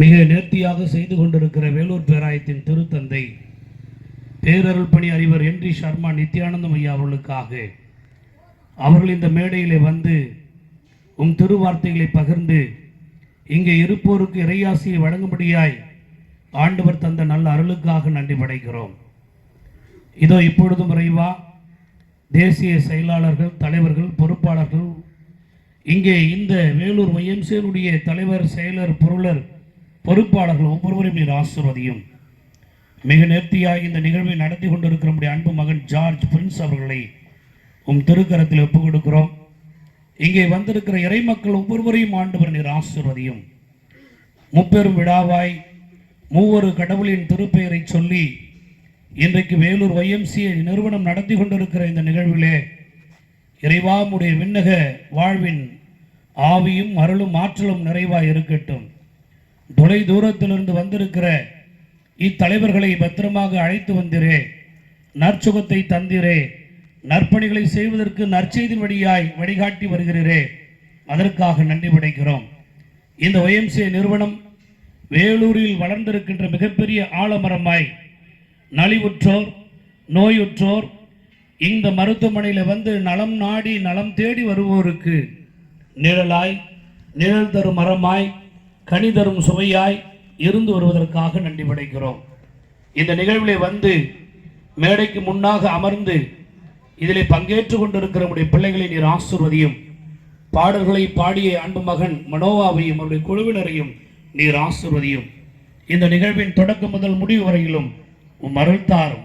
மிக நேர்த்தியாக செய்து கொண்டிருக்கிற வேலூர் பேராயத்தின் திருத்தந்தை பேரருள் பணி அறிவர் என்ரி சர்மா நித்யானந்தம் ஐயா அவர்களுக்காக அவர்கள் இந்த மேடையிலே வந்து திருவார்த்தைகளை பகிர்ந்து இங்கே இருப்போருக்கு இறையாசியை வழங்கும்படியாய் ஆண்டவர் தந்த நல்ல அருளுக்காக நன்றி படைக்கிறோம். இதோ இப்பொழுதும் இறைவா தேசிய செயலாளர்கள், தலைவர்கள், பொறுப்பாளர்கள், இங்கே இந்த வேலூர் YMCA தலைவர், செயலர், பொருளர், பொறுப்பாளர்கள் ஒவ்வொருவரையும் நீர் ஆசீர்வதியும். மிக நேர்த்தியாக இந்த நிகழ்வை நடத்தி கொண்டிருக்கிற நம்முடைய அன்பு மகன் ஜார்ஜ் பிரின்ஸ் அவர்களை திருக்கரத்தில் ஒப்புக் கொடுக்கிறோம். இங்கே வந்திருக்கிற இறைமக்கள் ஒவ்வொருவரையும் ஆண்டவர் நீர் ஆசீர்வதியும். முப்பெரும் விழாவாய் மூவொரு கடவுளின் திருப்பெயரை சொல்லி இன்றைக்கு வேலூர் YMCA நிறுவனம் நடத்தி கொண்டிருக்கிற இந்த நிகழ்விலே இறைவாமுடைய விண்ணக வாழ்வின் ஆவியும் அருளும் ஆற்றலும் நிறைவாய் இருக்கட்டும். தொலை தூரத்திலிருந்து வந்திருக்கிற இத்தலைவர்களை பத்திரமாக அழைத்து வந்திரே, நற்சுகத்தை தந்திரே, நற்பணிகளை செய்வதற்கு நற்செய்தி வழியாய் வழிகாட்டி வருகிறீரே, அதற்காக நன்றி படைக்கிறோம். இந்த YMCA நிறுவனம் வேலூரில் வளர்ந்திருக்கின்ற மிகப்பெரிய ஆலமரமாய் நலிவுற்றோர், நோயுற்றோர், இந்த மருத்துவமனையில் வந்து நலம் நாடி நலம் தேடி வருவோருக்கு நிழலாய், நிழல் தரும் மரமாய், கனி தரும் சுவையாய் இருந்து வருவதற்காக நன்றி படைக்கிறோம். இந்த நிகழ்வில் வந்து மேடைக்கு முன்னாக அமர்ந்து இதிலே பங்கேற்று கொண்டிருக்கிற நம்முடைய பிள்ளைகளை நீர் ஆசீர்வதியும். பாடல்களை பாடிய அன்பு மகன் மனோவாவையும் அவருடைய குழுவினரையும் நீர் ஆசீர்வதியும். இந்த நிகழ்வின் தொடக்கம் முதல் முடிவு வரையிலும் அருள் தாரும்.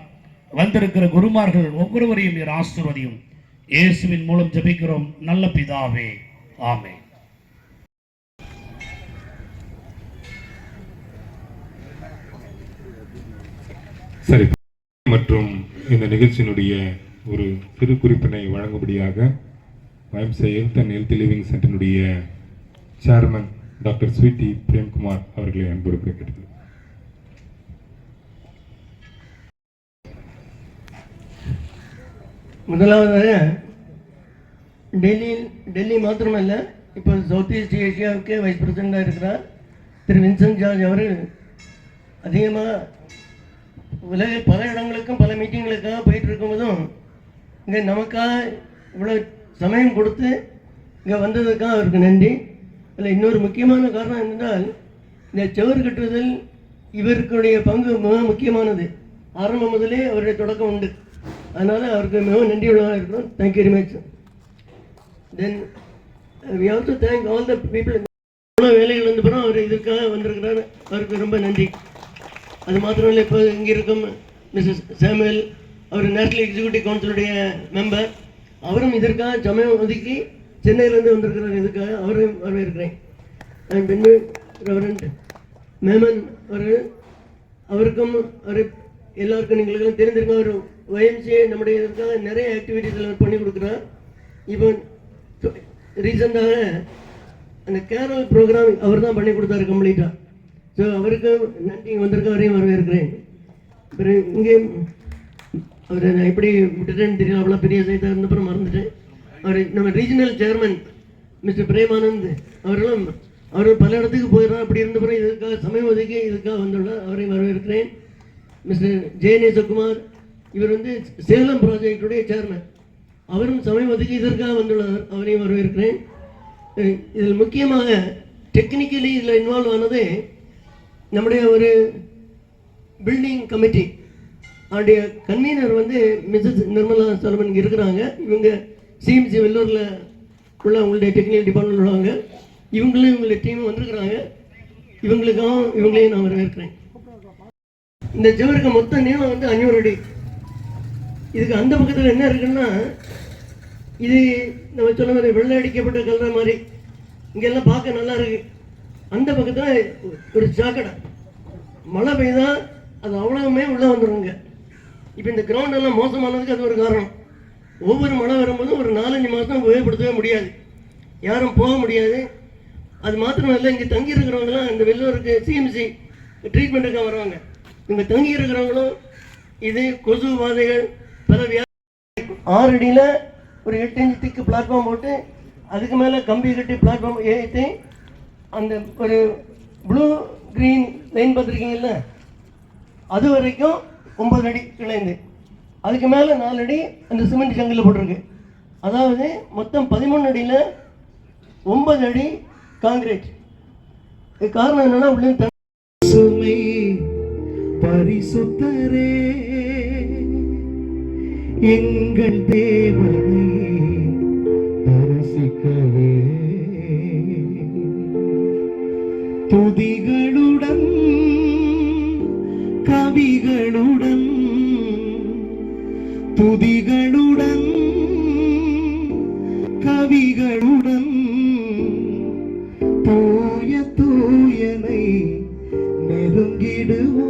வந்திருக்கிற குருமார்கள் ஒவ்வொருவரையும் நீர் ஆசீர்வதியும். இயேசுவின் மூலம் ஜெபிக்கிறோம் நல்ல பிதாவே, ஆமென். சரி, மற்றும் இந்த நிகழ்ச்சியினுடைய ஒரு சிறு குறிப்பினை வழங்கும்படியாக YMCA health and health living சென்டரினுடைய சேர்மன் டாக்டர் ஸ்வீட்டி பிரேம்குமார் அவர்களை அன்போடு கேட்டது. முதலாவதாக டெல்லி மாத்திரமல்ல, இப்போ சவுத் ஈஸ்ட் ஏஷியாவுக்கு வைஸ் பிரசிடண்டாக இருக்கிறார் திரு வின்சென்ட் ஜார்ஜ் அவர்கள் அதிகமாக உலக பல இடங்களுக்கும் பல மீட்டிங்களுக்காக போயிட்டு இருக்கும்போதும் இங்கே நமக்காக இவ்வளோ சமயம் கொடுத்து இங்கே வந்ததுக்காக அவருக்கு நன்றி. அதில் இன்னொரு முக்கியமான காரணம் என்னென்றால், இந்த செவர் கட்டுவதில் இவருக்குடைய பங்கு மிக முக்கியமானது. ஆரம்பம் முதலே அவருடைய தொடக்கம் உண்டு. அதனால் அவருக்கு மிகவும் நன்றியுள்ளதாக இருக்கிறோம். Thank you very much. Then we also thank all the people. எவ்வளோ வேலைகள் வந்து பிறகு அவர் இதற்காக வந்திருக்கிறார். அவருக்கு ரொம்ப நன்றி. அது மாத்திரமில்லை, இப்போ இங்கே இருக்கும் மிஸ்ஸஸ் சாமுவேல், அவர் நேஷனல் எக்ஸிக்யூட்டிவ் கவுன்சிலுடைய மெம்பர், அவரும் இதற்காக சமயம் ஒதுக்கி சென்னையிலேருந்து வந்திருக்கிறார். இதுக்காக அவரையும் வரவேற்கிறேன். ரெவரண்ட் மேமன் அவருக்கும் எல்லாருக்கும் நீங்களுக்கெல்லாம் தெரிஞ்சிருக்கோம். அவர் YMCA நம்முடைய இதற்காக நிறைய ஆக்டிவிட்டீஸ் அவர் பண்ணி கொடுக்குறார். இப்போ ரீசெண்டாக அந்த கேரல் ப்ரோக்ராம் அவர் தான் பண்ணி கொடுத்தாரு கம்ப்ளீட்டாக. ஸோ அவருக்கு நன்றி. வந்திருக்க வரையும் வரவேற்கிறேன். அப்புறம் இங்கே அவர் நான் எப்படி விட்டுட்டேன்னு தெரியல, அவ்வளோ பெரிய சைட்டாக இருந்தப்புறம் மறந்துட்டேன். அவர் நம்ம ரீஜனல் சேர்மன் மிஸ்டர் பிரேமானந்த் அவர் பல இடத்துக்கு போயிடுறார். அப்படி இருந்தப்புறம் இதுக்காக சமயம் ஒதுக்கி இதுக்காக வந்துள்ளார். அவரையும் வரவேற்கிறேன். மிஸ்டர் ஜெயநேசகுமார், இவர் சேலம் ப்ராஜெக்டுடைய சேர்மன், அவரும் சமயம் ஒதுக்கி இதற்காக வந்துள்ளார். அவரையும் வரவேற்கிறேன். இதில் முக்கியமாக டெக்னிக்கலி இதில் இன்வால்வ் ஆனது நம்முடைய ஒரு பில்டிங் கமிட்டி அவருடைய கன்வீனர் மிஸ்ஸஸ் நிர்மலா சலமன் இருக்கிறாங்க. இவங்க CMC வெள்ளூரில் உள்ள உங்களுடைய டெக்னிக்கல் டிபார்ட்மெண்ட் உள்ளவங்க. இவங்களும் இவங்களுடைய டீமும் வந்திருக்கிறாங்க. இவங்களையும் நான் வரவேற்கிறேன். இந்த ஜவருக்கு மொத்த நீளம் 500 அடி. இதுக்கு அந்த பக்கத்தில் என்ன இருக்குன்னா, இது நம்ம சொல்ல மாதிரி வெள்ளை அடிக்கப்பட்ட கல்ற மாதிரி இங்கெல்லாம் பார்க்க நல்லா இருக்கு. அந்த பக்கத்தில் ஒரு சாக்கடை, மழை பெய்தா அது அவ்வளவுமே உள்ளே வந்துடுங்க. இப்போ இந்த கிரவுண்ட் எல்லாம் மோசமானதுக்கு அது ஒரு காரணம். ஒவ்வொரு மழை வரும்போதும் ஒரு 4-5 மாதம் உபயோகப்படுத்தவே முடியாது, யாரும் போக முடியாது. அது மாத்திரம் இல்லை, இங்கே தங்கி இருக்கிறவங்களாம் இந்த வெள்ளூருக்கு CMC ட்ரீட்மெண்ட்டுக்காக வருவாங்க. இங்கே தங்கி இருக்கிறவங்களும் இது கொசு பாதைகள் பல 6 அடியில் ஒரு 8 இன்ச் திக்கு பிளாட்ஃபார்ம் போட்டு அதுக்கு மேலே கம்பி கட்டி பிளாட்ஃபார்ம் ஏற்றி அந்த ஒரு ப்ளூ கிரீன் லைன் பார்த்துருக்கீங்கல்ல, அது வரைக்கும் 9 அடி கிளைந்து, அதுக்கு மேலே 4 அடி அந்த சிமெண்ட் சங்கில் போட்டிருக்கு. அதாவது மொத்தம் 13 அடியில் 9 அடி காங்கிரீட். இது காரணம் என்னன்னா உள்ள சுமை பரிசுத்தரே எங்கள் தேவனை தரிசிக்கவே துதிகளுடன் கவிகளுடன் துதிகளுடன் கவிகளுடன் தூய தூயனை நெருங்கிடுவோம்.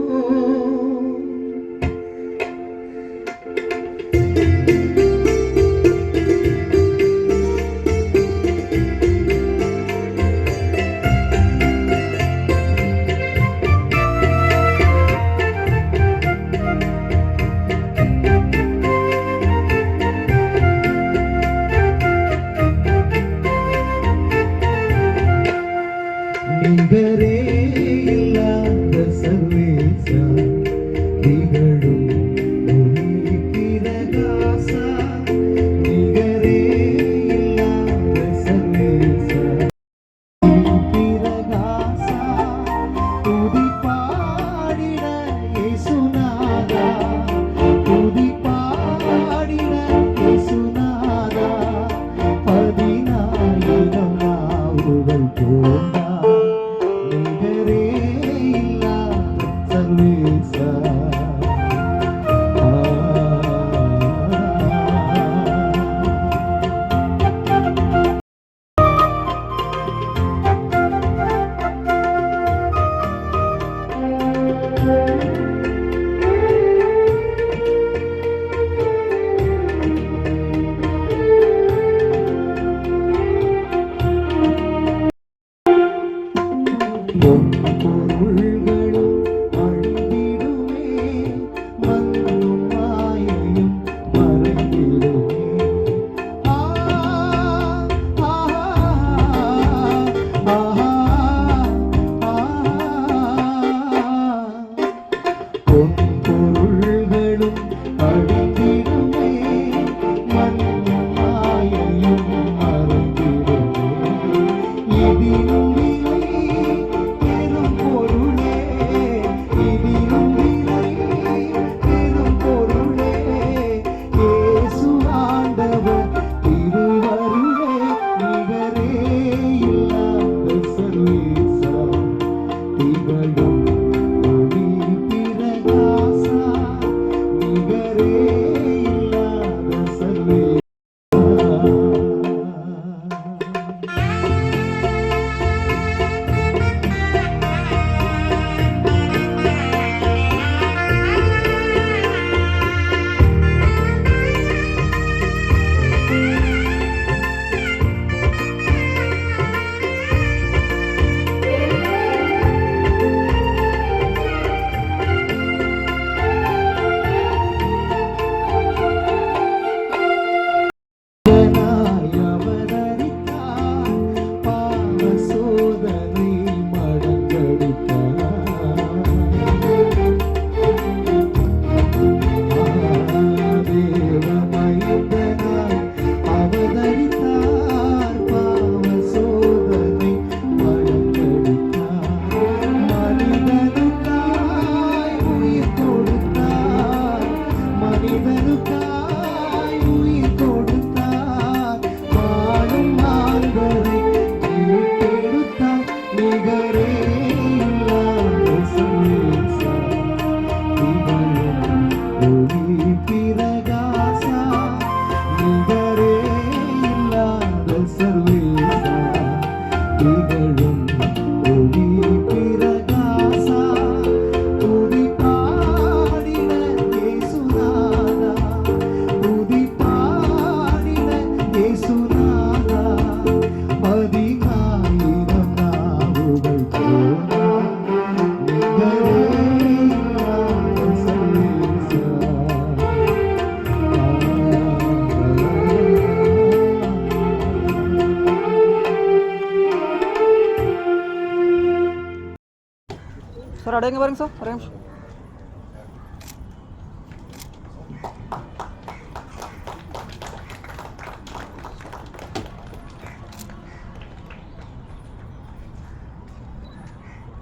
சார் அடையங்க பாருங்க சார், ஒரே நிமிஷம்.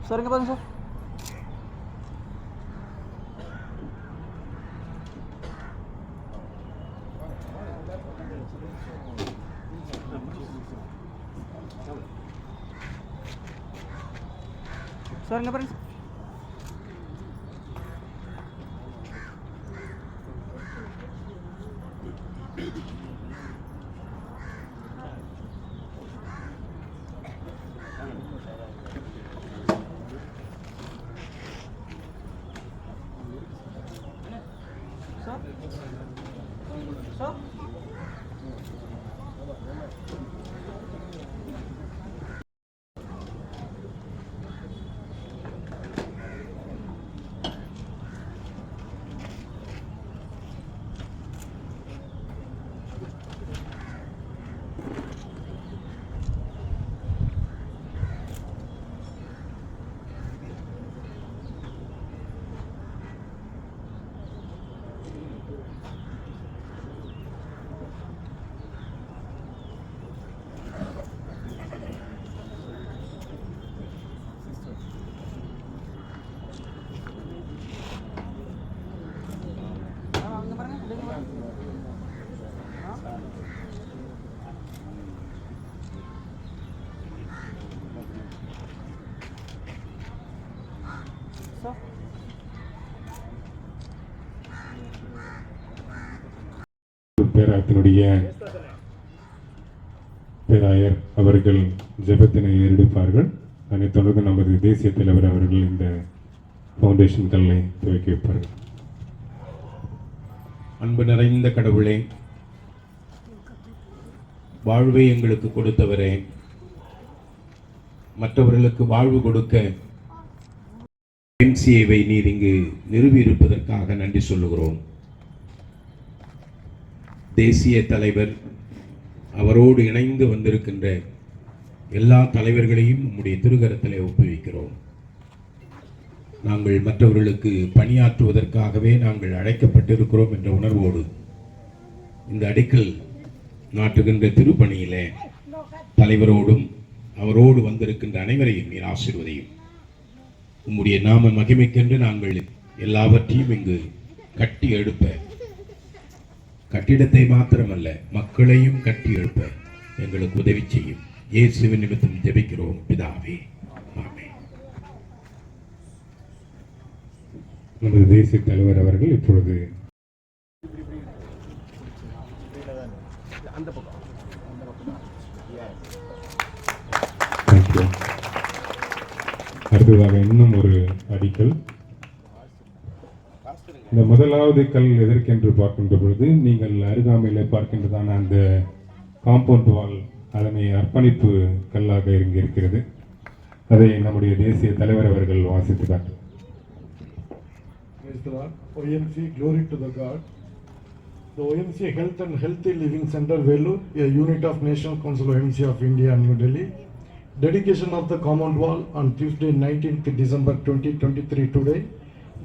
சார் இங்கே பாருங்க சார். சார் இங்கே பாருங்க. சார் சார் அங்கே பாருங்க, இங்கே பாருங்க. சார் பேராயத்தினுடைய பேராயர் அவர்கள் ஜெபத்தினை எடுப்பார்கள். அதனைத் தொடர்ந்து நமது தேசிய தலைவர் அவர்கள் இந்த ஃபவுண்டேஷன் கல்லை துவக்கி வைப்பார்கள். அன்பு நிறைந்த கடவுளே, வாழ்வை எங்களுக்கு கொடுத்தவரே, மற்றவர்களுக்கு வாழ்வு கொடுக்க எம்சிஏவை நீர் இங்கு நிறுவியிருப்பதற்காக நன்றி சொல்லுகிறோம். தேசிய தலைவர் அவரோடு இணைந்து வந்திருக்கின்ற எல்லா தலைவர்களையும் உம்முடைய திருகரத்திலே ஒப்புவிக்கிறோம். நாங்கள் மற்றவர்களுக்கு பணியாற்றுவதற்காகவே நாங்கள் அழைக்கப்பட்டிருக்கிறோம் என்ற உணர்வோடு இந்த அடிக்கல் நாட்டுகின்ற திருப்பணியிலே தலைவரோடும் அவரோடு வந்திருக்கின்ற அனைவரையும் நீர் ஆசீர்வதியும். உம்முடைய நாம மகிமைக்கென்று நாங்கள் எல்லாவற்றையும் இங்கு கட்டி எழுப்ப, கட்டிடத்தை மாத்திரமல்ல மக்களையும் கட்டி எழுப்ப எங்களுக்கு உதவி செய்யும். இயேசுவின் நிமித்தம் ஜெபிக்கிறோம் பிதாவே, ஆமென். நமது தேசிய தலைவர் அவர்கள் இப்பொழுது அடுத்ததாக இன்னும் ஒரு அடிக்கல். இந்த முதலாவது கல் எதற்கென்று பார்க்கின்ற பொழுது நீங்கள் அருகாமையில் பார்க்கின்றதான அந்த காம்பவுண்ட் வால், அதனை அர்ப்பணிப்பு கல்லாக இங்கே இருக்கிறது. அதை நம்முடைய தேசிய தலைவர் அவர்கள் வாசித்து காட்டு. OMC, glory to the God. The OMC Health and Healthy Living Center, Vellore, a unit of National Council of OMC of India, New Delhi. Dedication of the compound wall on Tuesday, 19th December 2023 today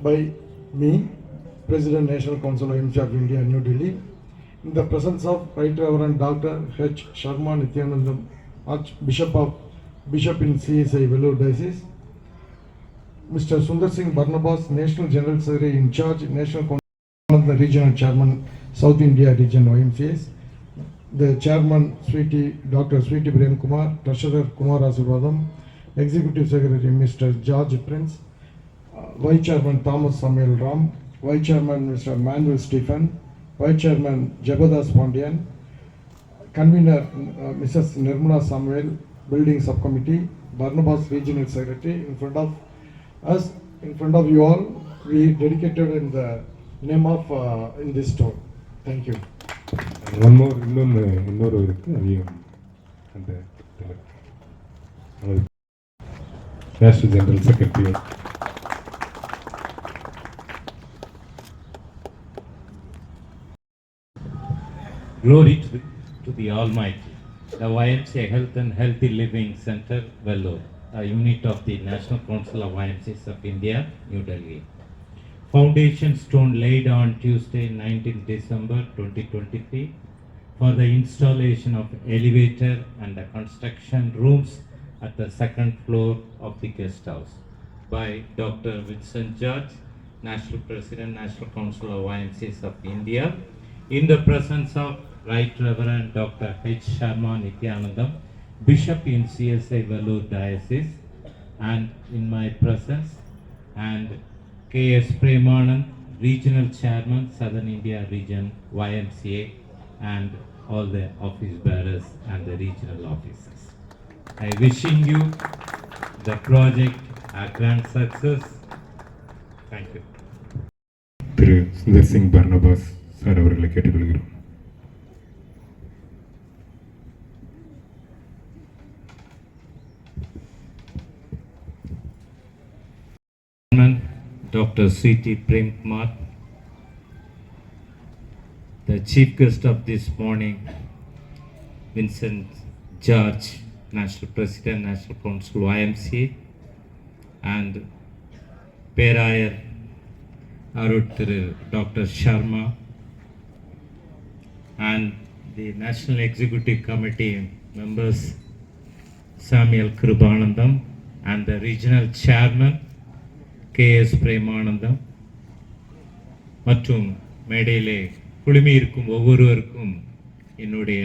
by me, President National Council of OMC of India, New Delhi, in the presence of Right Reverend Dr. H. Sharma Nithyanandam, Bishop in CSI Vellore Diocese, Mr. Sundar Singh Barnabas, National General Secretary in charge, National Council of the Regional Chairman, South India Region OMCS, the Chairman Dr. Sweetie Prem Kumar, Treasurer Kumar Asirvadam, Executive Secretary Mr. George Prince, Vice Chairman Thomas Samuel Ram, Vice Chairman Mr. Manuel Stephen, Vice Chairman Jabadas Pondian, Convener Mrs. Nirmala Samuel, Building Subcommittee, Barnabas Regional Secretary. In front of us, in front of you all, we dedicated in the name of in this store. Thank you. One more இன்னொரு இருக்கு, அதையும் அந்த national general secretary. Glory to the Almighty. The YMCA Health and Healthy Living Center, Vellore. a unit of the National Council of YMCAs of India, New Delhi. Foundation stone laid on Tuesday, 19th December 2023 for the installation of elevator and the construction rooms at the second floor of the guest house by Dr. Vincent George, National President, National Council of YMCAs of India, in the presence of Right Reverend Dr. H. Sharma Nityanandam, Bishop in CSI Vellore Diocese, and in my presence, and K.S. Premanand, Regional Chairman, Southern India Region, YMCA, and all the office bearers and the regional officers. I wishing you the project a grand success. Thank you. Thiru Sundar Singh Barnabas sir அவர்களை கேட்டுக்கொள்கிறோம். Dr. C.T. Prem Kumar, the chief guest of this morning, Vincent George, National President, National Council YMCA, and Perayar Aruthiru Dr. Sharma, and the National Executive Committee members Samuel Kribanandam and the Regional Chairman K.S. Premanandam மற்றும் மேடையிலே குழுமி இருக்கும் ஒவ்வொருவருக்கும் என்னுடைய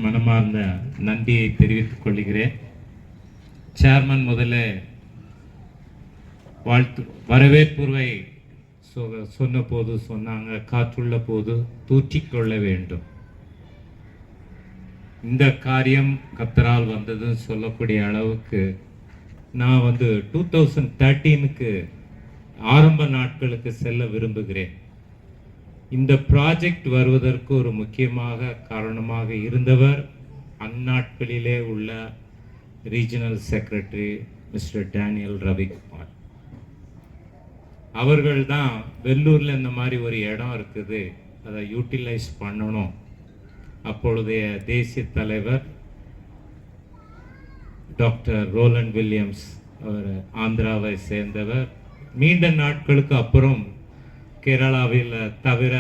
மனமார்ந்த நன்றியை தெரிவித்துக் கொள்கிறேன். சேர்மன் முதல்ல வரவேற்புரை சொன்ன போது சொன்னாங்க, காற்றுள்ள போது தூற்றிக்கொள்ள வேண்டும். இந்த காரியம் கர்த்தரால் வந்ததுன்னு சொல்லக்கூடிய அளவுக்கு நான் 2013க்கு ஆரம்ப நாட்களுக்கு செல்ல விரும்புகிறேன். இந்த ப்ராஜெக்ட் வருவதற்கு ஒரு முக்கியமாக காரணமாக இருந்தவர் அந்நாட்களிலே உள்ள regional secretary mister Daniel Ravikumar. அவர்கள் தான் வெள்ளூரில் இந்த மாதிரி ஒரு இடம் இருக்குது, அதை யூட்டிலைஸ் பண்ணணும். அப்பொழுதைய தேசிய தலைவர் டாக்டர் ரோலண்ட் வில்லியம்ஸ், அவர் ஆந்திராவை சேர்ந்தவர், நீண்ட நாட்களுக்கு அப்புறம் கேரளாவில் தவிர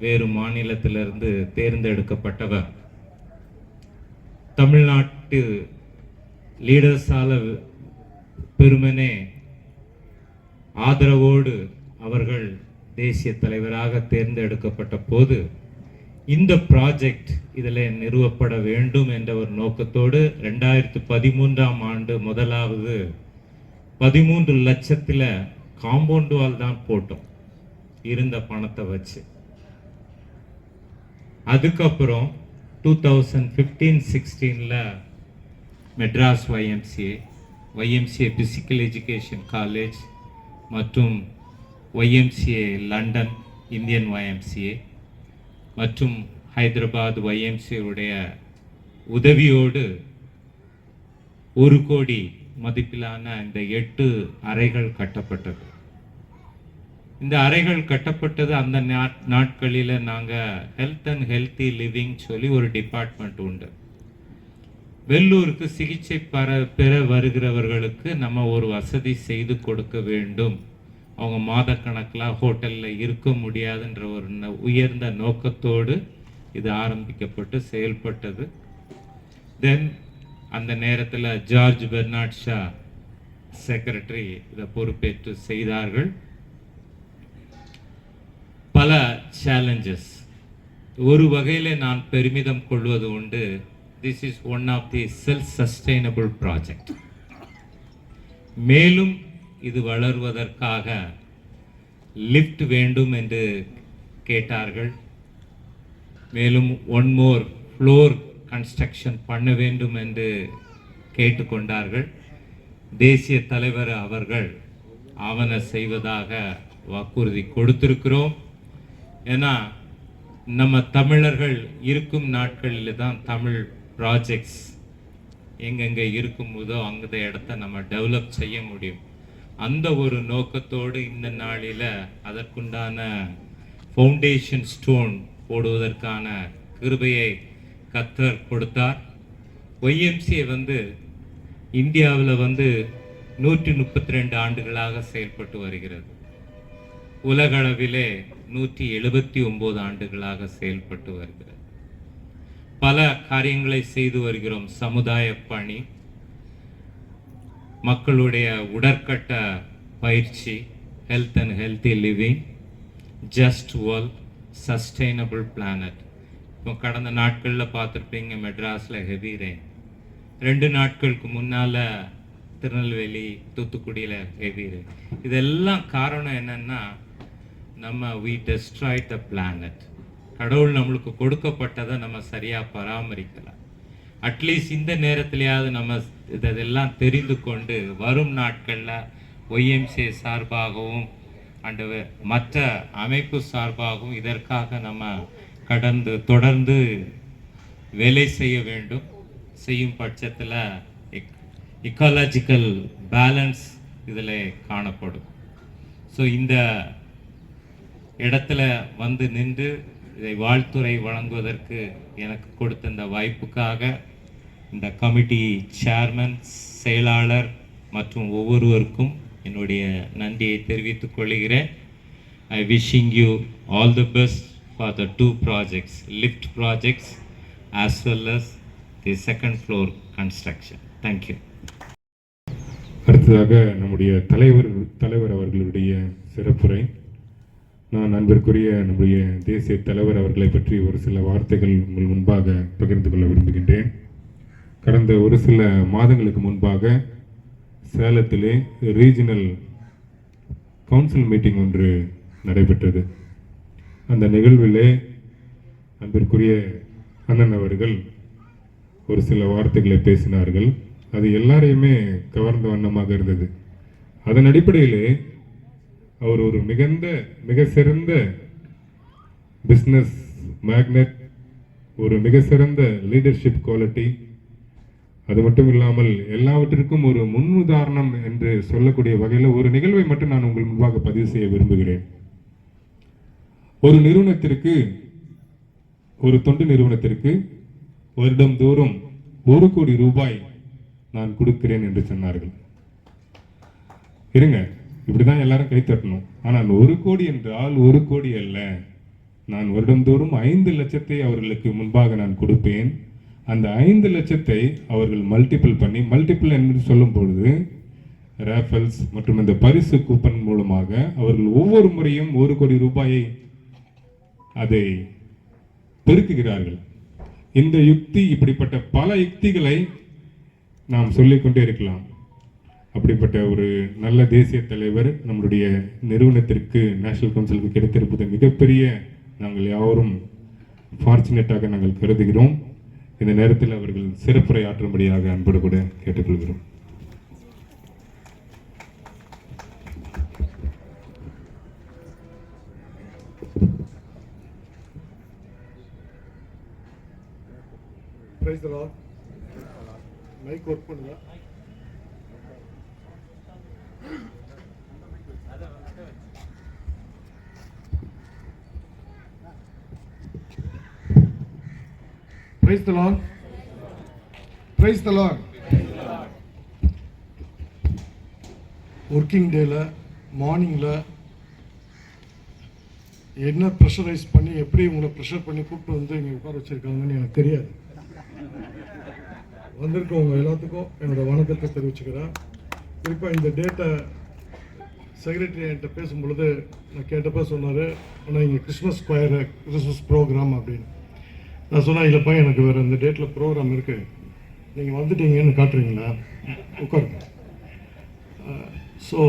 வேறு மாநிலத்திலிருந்து தேர்ந்தெடுக்கப்பட்டவர். தமிழ்நாட்டு லீடர்ஸால பெருமனே ஆதரவோடு அவர்கள் தேசிய தலைவராக தேர்ந்தெடுக்கப்பட்ட போது இந்த ப்ராஜெக்ட் இதில் நிறுவப்பட வேண்டும் என்ற ஒரு நோக்கத்தோடு 2013ஆம் ஆண்டு முதலாவது 13 லட்சத்தில் காம்பவுண்ட் வால் தான் போட்டோம் இருந்த பணத்தை வச்சு. அதுக்கப்புறம் 2015-16ல் Madras YMCA physical education college மற்றும் YMCA லண்டன் இந்தியன் YMCA மற்றும் ஹைதராபாத் YMCA உடைய உதவியோடு 1 கோடி மதிப்பிலான இந்த 8 அறைகள் கட்டப்பட்டது. இந்த அறைகள் கட்டப்பட்டது அந்த நாட்களில் நாங்கள் ஹெல்த் அண்ட் ஹெல்த்தி லிவிங் சொல்லி ஒரு டிபார்ட்மெண்ட் உண்டு. வெள்ளூருக்கு சிகிச்சை பெற வருகிறவர்களுக்கு நம்ம ஒரு வசதி செய்து கொடுக்க வேண்டும், அவங்க மாதக்கணக்கில் ஹோட்டலில் இருக்க முடியாதுன்ற ஒரு உயர்ந்த நோக்கத்தோடு இது ஆரம்பிக்கப்பட்டு செயல்பட்டது. தென் அந்த நேரத்தில் ஜார்ஜ் பெர்னாட் ஷா செக்ரட்டரி இதை பொறுப்பேற்று செய்தார்கள். பல சேலஞ்சஸ், ஒரு வகையில் நான் பெருமிதம் கொள்வது உண்டு. This is one of the self sustainable project. மேலும் இது வளர்வதற்காக லிஃப்ட் வேண்டும் என்று கேட்டார்கள். மேலும் 1 more ஃப்ளோர் கன்ஸ்ட்ரக்ஷன் பண்ண வேண்டும் என்று கேட்டுக்கொண்டார்கள். தேசிய தலைவர் அவர்கள் ஆவண செய்வதாக வாக்குறுதி கொடுத்திருக்கிறோம். ஏன்னா நம்ம தமிழர்கள் இருக்கும் நாட்களில் தான் தமிழ் ப்ராஜெக்ட்ஸ் எங்கெங்கே இருக்கும்போதோ அந்த இடத்த நம்ம டெவலப் செய்ய முடியும். அந்த ஒரு நோக்கத்தோடு இந்த நாளில் அதற்குண்டான ஃபவுண்டேஷன் ஸ்டோன் போடுவதற்கான கிருபையை கர்த்தர் கொடுத்தார். YMCA இந்தியாவில் வந்து 132 ஆண்டுகளாக செயல்பட்டு வருகிறது. உலகளவிலே 179 ஆண்டுகளாக செயல்பட்டு வருகிறது. பல காரியங்களை செய்து வருகிறோம். சமுதாய பணி, மக்களுடைய உடற்கட்ட பயிற்சி, health and healthy living, just world, sustainable planet. இப்போ கடந்த நாட்களில் பார்த்துருப்பீங்க மெட்ராஸில் ஹெவி ரெயின். 2 நாட்களுக்கு முன்னால் திருநெல்வேலி, தூத்துக்குடியில் ஹெவி ரெயின். இதெல்லாம் காரணம் என்னன்னா, நம்ம we destroyed the planet. கடவுள் நம்மளுக்கு கொடுக்கப்பட்டதை நம்ம சரியாக பராமரிக்கலாம். அட்லீஸ்ட் இந்த நேரத்திலேயாவது நம்ம இதெல்லாம் தெரிந்து கொண்டு வரும் நாட்களில் ஒய்எம்சிஏ சார்பாகவும் அண்டு மற்ற அமைப்பு சார்பாகவும் இதற்காக நம்ம தொடர்ந்து வேலை செய்ய வேண்டும். செய்யும் பட்சத்தில் இக்காலஜிக்கல் பேலன்ஸ் இதில் காணப்படும். ஸோ இந்த இடத்துல வந்து நின்று இதை வாழ்த்துறை வழங்குவதற்கு எனக்கு கொடுத்த இந்த வாய்ப்புக்காக இந்த கமிட்டி சேர்மன், செயலாளர் மற்றும் ஒவ்வொருவருக்கும் என்னுடைய நன்றியை தெரிவித்துக் கொள்கிறேன். ஐ wishing you all the best for the 2 projects, lift projects as well as the second floor construction. Thank you. அடுத்ததாக நம்முடைய தலைவர் அவர்களுடைய சிறப்புரை. நான் அன்பிற்குரிய நம்முடைய தேசிய தலைவர் அவர்களை பற்றி ஒரு சில வார்த்தைகள் உங்கள் முன்பாக பகிர்ந்து கொள்ள விரும்புகின்றேன். கடந்த ஒரு சில மாதங்களுக்கு முன்பாக சேலத்திலே ரீஜனல் கவுன்சில் மீட்டிங் ஒன்று நடைபெற்றது. அந்த நிகழ்விலே அன்பிற்குரிய அண்ணன் அவர்கள் ஒரு சில வார்த்தைகளை பேசினார்கள். அது எல்லாரையுமே கவர்ந்த வண்ணமாக இருந்தது. அதன் அடிப்படையிலே அவர் ஒரு மிக சிறந்த பிஸ்னஸ் மேக்னட், ஒரு மிக சிறந்த லீடர்ஷிப் குவாலிட்டி, அது மட்டும் இல்லாமல் எல்லாவற்றிற்கும் ஒரு முன்னுதாரணம் என்று சொல்லக்கூடிய வகையில் ஒரு நிகழ்வை மட்டும் நான் உங்கள் முன்பாக பதிவு செய்ய விரும்புகிறேன். ஒரு நிறுவனத்திற்கு, ஒரு தொண்டு நிறுவனத்திற்கு வருடந்தோறும் 1 கோடி ரூபாய் நான் கொடுக்கிறேன் என்று சொன்னார்கள். இருங்க, இப்படிதான் எல்லாரும் கை தட்டணும். ஆனால் 1 கோடி என்றால் 1 கோடி அல்ல. நான் வருடந்தோறும் 5 லட்சத்தை அவர்களுக்கு முன்பாக நான் கொடுப்பேன். அந்த 5 லட்சத்தை அவர்கள் மல்டிபிள் என்று சொல்லும் பொழுது ரேஃபல்ஸ் மற்றும் இந்த பரிசு கூப்பன் மூலமாக அவர்கள் ஒவ்வொரு முறையும் 1 கோடி ரூபாயை அதை பெருக்குகிறார்கள். இந்த யுக்தி, இப்படிப்பட்ட பல யுக்திகளை நாம் சொல்லிக்கொண்டே இருக்கலாம். அப்படிப்பட்ட ஒரு நல்ல தேசிய தலைவர் நம்முடைய நிறுவனத்திற்கு, நேஷனல் கவுன்சிலுக்கு கிடைத்திருப்பது மிகப்பெரிய, நாங்கள் யாவரும் ஃபார்ச்சுனேட்டாக நாங்கள் கருதுகிறோம். இந்த நேரத்தில் அவர்கள் சிறப்புரை ஆற்றும்படியாக அன்போடு கூட கேட்டுக்கொள்கிறோம். Praise the Lord. Mic work பண்ணுங்க. Praise the Lord. Praise the Lord. Working டேல மார்னிங்கில் என்ன ப்ரெஷரைஸ் பண்ணி எப்படி உங்களை ப்ரெஷர் பண்ணி கூப்பிட்டு வந்து இங்கே உட்கார வச்சுருக்காங்கன்னு எனக்கு தெரியாது. வந்திருக்கவங்க எல்லாத்துக்கும் என்னோடய வணக்கத்தை தெரிவிச்சுக்கிறேன். குறிப்பாக இந்த டேட்டை செக்ரட்டரி என்கிட்ட பேசும்பொழுது நான் கேட்டப்போ சொன்னார், ஆனால் இங்கே கிறிஸ்மஸ் ப்ரோக்ராம் அப்படின்னு. நான் சொன்னேன், இல்லைப்பா எனக்கு வேறு இந்த டேட்டில் ப்ரோக்ராம் இருக்குது, நீங்கள் வந்துட்டீங்கன்னு காட்டுறீங்களா, உட்காருங்க. ஸோ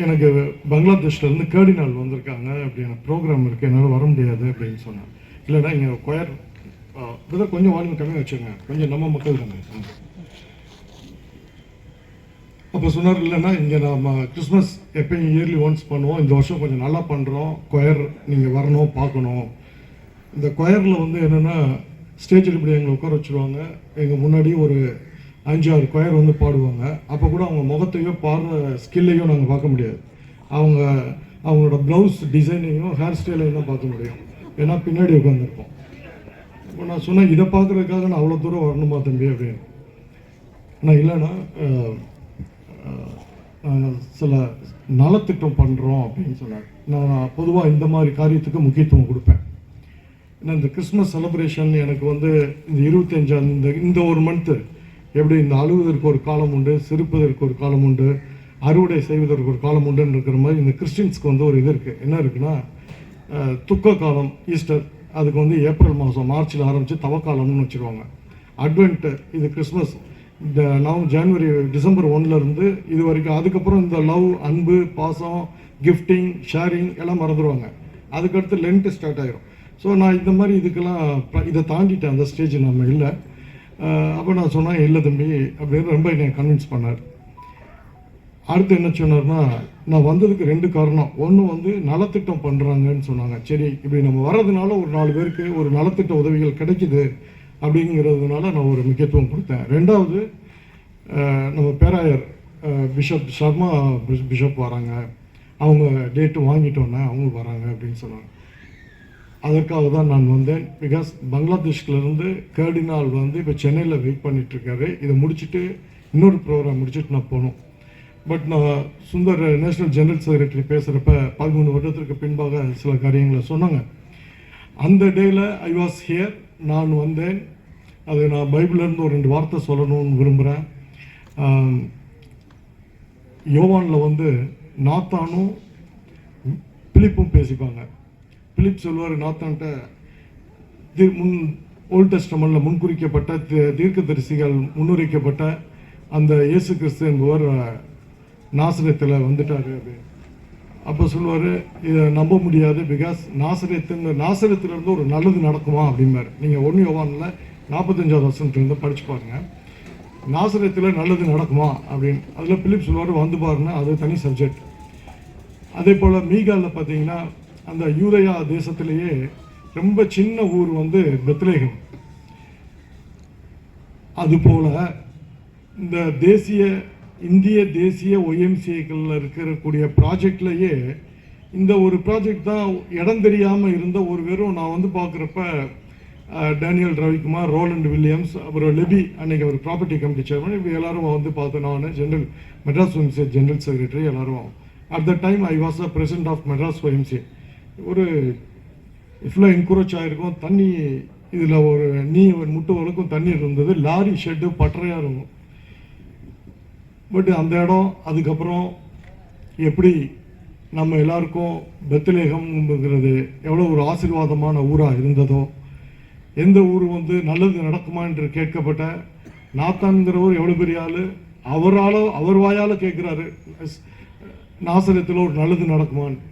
எனக்கு பங்களாதேஷ்லேருந்து கேர்டினால் வந்திருக்காங்க, அப்படி எனக்கு ப்ரோக்ராம் இருக்குது, என்னால் வர முடியாது அப்படின்னு சொன்னேன். இல்லைடா இங்கே கொயர் இப்போதான் கொஞ்சம் வால்யூம் கம்மியாக வச்சுங்க, கொஞ்சம் நம்ம மக்கள் தானே. அப்போ சொன்னார், இல்லைன்னா இங்கே நம்ம கிறிஸ்மஸ் எப்பயும் இயர்லி ஒன்ஸ் பண்ணுவோம், இந்த வருஷம் கொஞ்சம் நல்லா பண்ணுறோம், கொயர் நீங்கள் வரணும் பார்க்கணும். இந்த கொயரில் வந்து என்னென்னா ஸ்டேஜில் இப்படி எங்களை உட்கார வச்சுருவாங்க, எங்கள் முன்னாடி ஒரு 5-6 கொயர் வந்து பாடுவாங்க. அப்போ கூட அவங்க முகத்தையோ பாடுற ஸ்கில்லையும் நாங்கள் பார்க்க முடியாது. அவங்களோட ப்ளவுஸ் டிசைனையும் ஹேர் ஸ்டைலையும் தான் பார்க்க முடியும், ஏன்னா பின்னாடி உட்காந்துருப்போம். இப்போ நான் சொன்னேன், இதை பார்க்குறதுக்காக நான் அவ்வளோ தூரம் வரணுமா தம்பி அப்படின்னு. நான் இல்லைன்னா நாங்கள் சில நலத்திட்டம் பண்ணுறோம் அப்படின்னு சொன்னாங்க. நான் பொதுவாக இந்த மாதிரி காரியத்துக்கு முக்கியத்துவம் கொடுப்பேன். ஏன்னா இந்த கிறிஸ்மஸ் செலிப்ரேஷன் எனக்கு வந்து இந்த 25 இந்த ஒரு மந்த்து எப்படி இந்த அழுவதற்கு ஒரு காலம் உண்டு, சிரிப்பதற்கு ஒரு காலம் உண்டு, அறுவடை செய்வதற்கு ஒரு காலம் உண்டுன்னு இருக்கிற மாதிரி இந்த கிறிஸ்டின்ஸ்க்கு வந்து ஒரு இது இருக்குது. என்ன இருக்குன்னா துக்க காலம், ஈஸ்டர், அதுக்கு வந்து ஏப்ரல் மாதம் மார்ச்சில் ஆரம்பித்து தவக்காலம்னு வச்சுருவாங்க. அட்வென்ட்டு இது கிறிஸ்மஸ் இந்த ஜனவரி டிசம்பர் 1லேருந்து இது வரைக்கும். அதுக்கப்புறம் இந்த லவ், அன்பு, பாசம், கிஃப்டிங், ஷேரிங் எல்லாம் மறந்துடுவாங்க. அதுக்கடுத்து லென்ட்டு ஸ்டார்ட் ஆகிரும். ஸோ நான் இந்த மாதிரி இதுக்கெல்லாம் இதை தாண்டிட்டேன், அந்த ஸ்டேஜ் நம்ம இல்லை. அப்போ நான் சொன்னேன் இல்லை தம்பி அப்படின்னு ரொம்ப என்னை கன்வின்ஸ் பண்ணார். அடுத்து என்ன சொன்னார்னா, நான் வந்ததுக்கு 2 காரணம். ஒன்று வந்து நலத்திட்டம் பண்ணுறாங்கன்னு சொன்னாங்க. சரி, இப்படி நம்ம வர்றதுனால ஒரு 4 பேருக்கு ஒரு நலத்திட்ட உதவிகள் கிடைக்குது அப்படிங்கிறதுனால நான் ஒரு முக்கியத்துவம் கொடுத்தேன். 2வது நம்ம பேராயர் பிஷப் சர்மா பிஷப் வராங்க, அவங்க டேட்டு வாங்கிட்டோன்னே அவங்க வராங்க அப்படின்னு சொன்னாங்க. அதற்காக தான் நான் வந்தேன். பிகாஸ் பங்களாதேஷ்லேருந்து கர்டினால் வந்து இப்போ சென்னையில் வெயிட் பண்ணிகிட்ருக்காரு. இதை முடிச்சுட்டு இன்னொரு ப்ரோக்ராம் முடிச்சுட்டு நான் போகணும். பட் நான் சுந்தர் நேஷ்னல் ஜெனரல் செக்ரட்டரி பேசுகிறப்ப 13 வருடத்திற்கு பின்பாக சில காரியங்களை சொன்னாங்க. அந்த டேயில் ஐ வாஸ் ஹியர், நான் வந்தேன். அது நான் பைபிள்லேருந்து ஒரு 2 வார்த்தை சொல்லணும்னு விரும்புகிறேன். யோவானில் வந்து நாத்தானும் பிலிப்பும் பேசிப்பாங்க. பிலிப் சொல்லுவார் நாத்தான்ட்ட, ஓல்ட் டெஸ்டமென்ட்ல முன்குறிக்கப்பட்ட தீர்க்கதரிசிகள் முன்னுரைக்கப்பட்ட அந்த இயேசு கிறிஸ்து என்பவர் நாசரேத்தில் வந்துட்டார் அப்படின்னு. அப்போ சொல்லுவார், இதை நம்ப முடியாது, பிகாஸ் நாசரேத்திலிருந்து ஒரு நல்லது நடக்குமா அப்படிம்பார். நீங்கள் 1 யோவானில் 45வது வசனத்துலேருந்து படித்து பாருங்கள். நாசரேத்தில் நல்லது நடக்குமா அப்படின்னு. அதில் பிலிப் சொல்லுவார், வந்து பாருங்க, அது தனி சப்ஜெக்ட். அதே போல் மீகாவில் பார்த்தீங்கன்னா அந்த யூதயா தேசத்திலேயே ரொம்ப சின்ன ஊர் வந்து பெத்லேகம். அதுபோல் இந்த இந்திய தேசிய ஒய்எம்சிஏக்களில் இருக்கக்கூடிய ப்ராஜெக்ட்லேயே இந்த ஒரு ப்ராஜெக்ட் தான் இடம் தெரியாமல் இருந்த ஒரு வெறும் நான் வந்து பார்க்குறப்ப டேனியல் ரவிக்குமார், ரோலண்ட் வில்லியம்ஸ், அப்புறம் லெபி, அன்னைக்கு அவர் ப்ராப்பர்ட்டி கமிட்டி சேர்மன், இப்போ எல்லாரும் வந்து பார்த்தேன். நான் மெட்ராஸ் ஒய்எம்சிஏ ஜெனரல் செக்ரட்டரி. எல்லாரும் at the time I was the president of Madras YMCA. ஒரு இவ்வளோ என்கரேஜ் ஆகிருக்கும். தண்ணி இதில் ஒரு முட்டு வரைக்கும் தண்ணி இருந்தது. லாரி ஷெட்டு பட்டறையாக இருக்கும். பட் அந்த இடம் அதுக்கப்புறம் எப்படி நம்ம எல்லாருக்கும் பெத்லேகம்ங்கிறது எவ்வளோ ஒரு ஆசீர்வாதமான ஊராக இருந்ததோ, எந்த ஊர் வந்து நல்லது நடக்குமா என்று கேட்கப்பட்ட நாத்தான்கிறவர் எவ்வளோ பெரிய ஆள், அவர் வாயால் கேட்குறாரு நாசரத்தில் ஒரு நல்லது நடக்குமான்னு.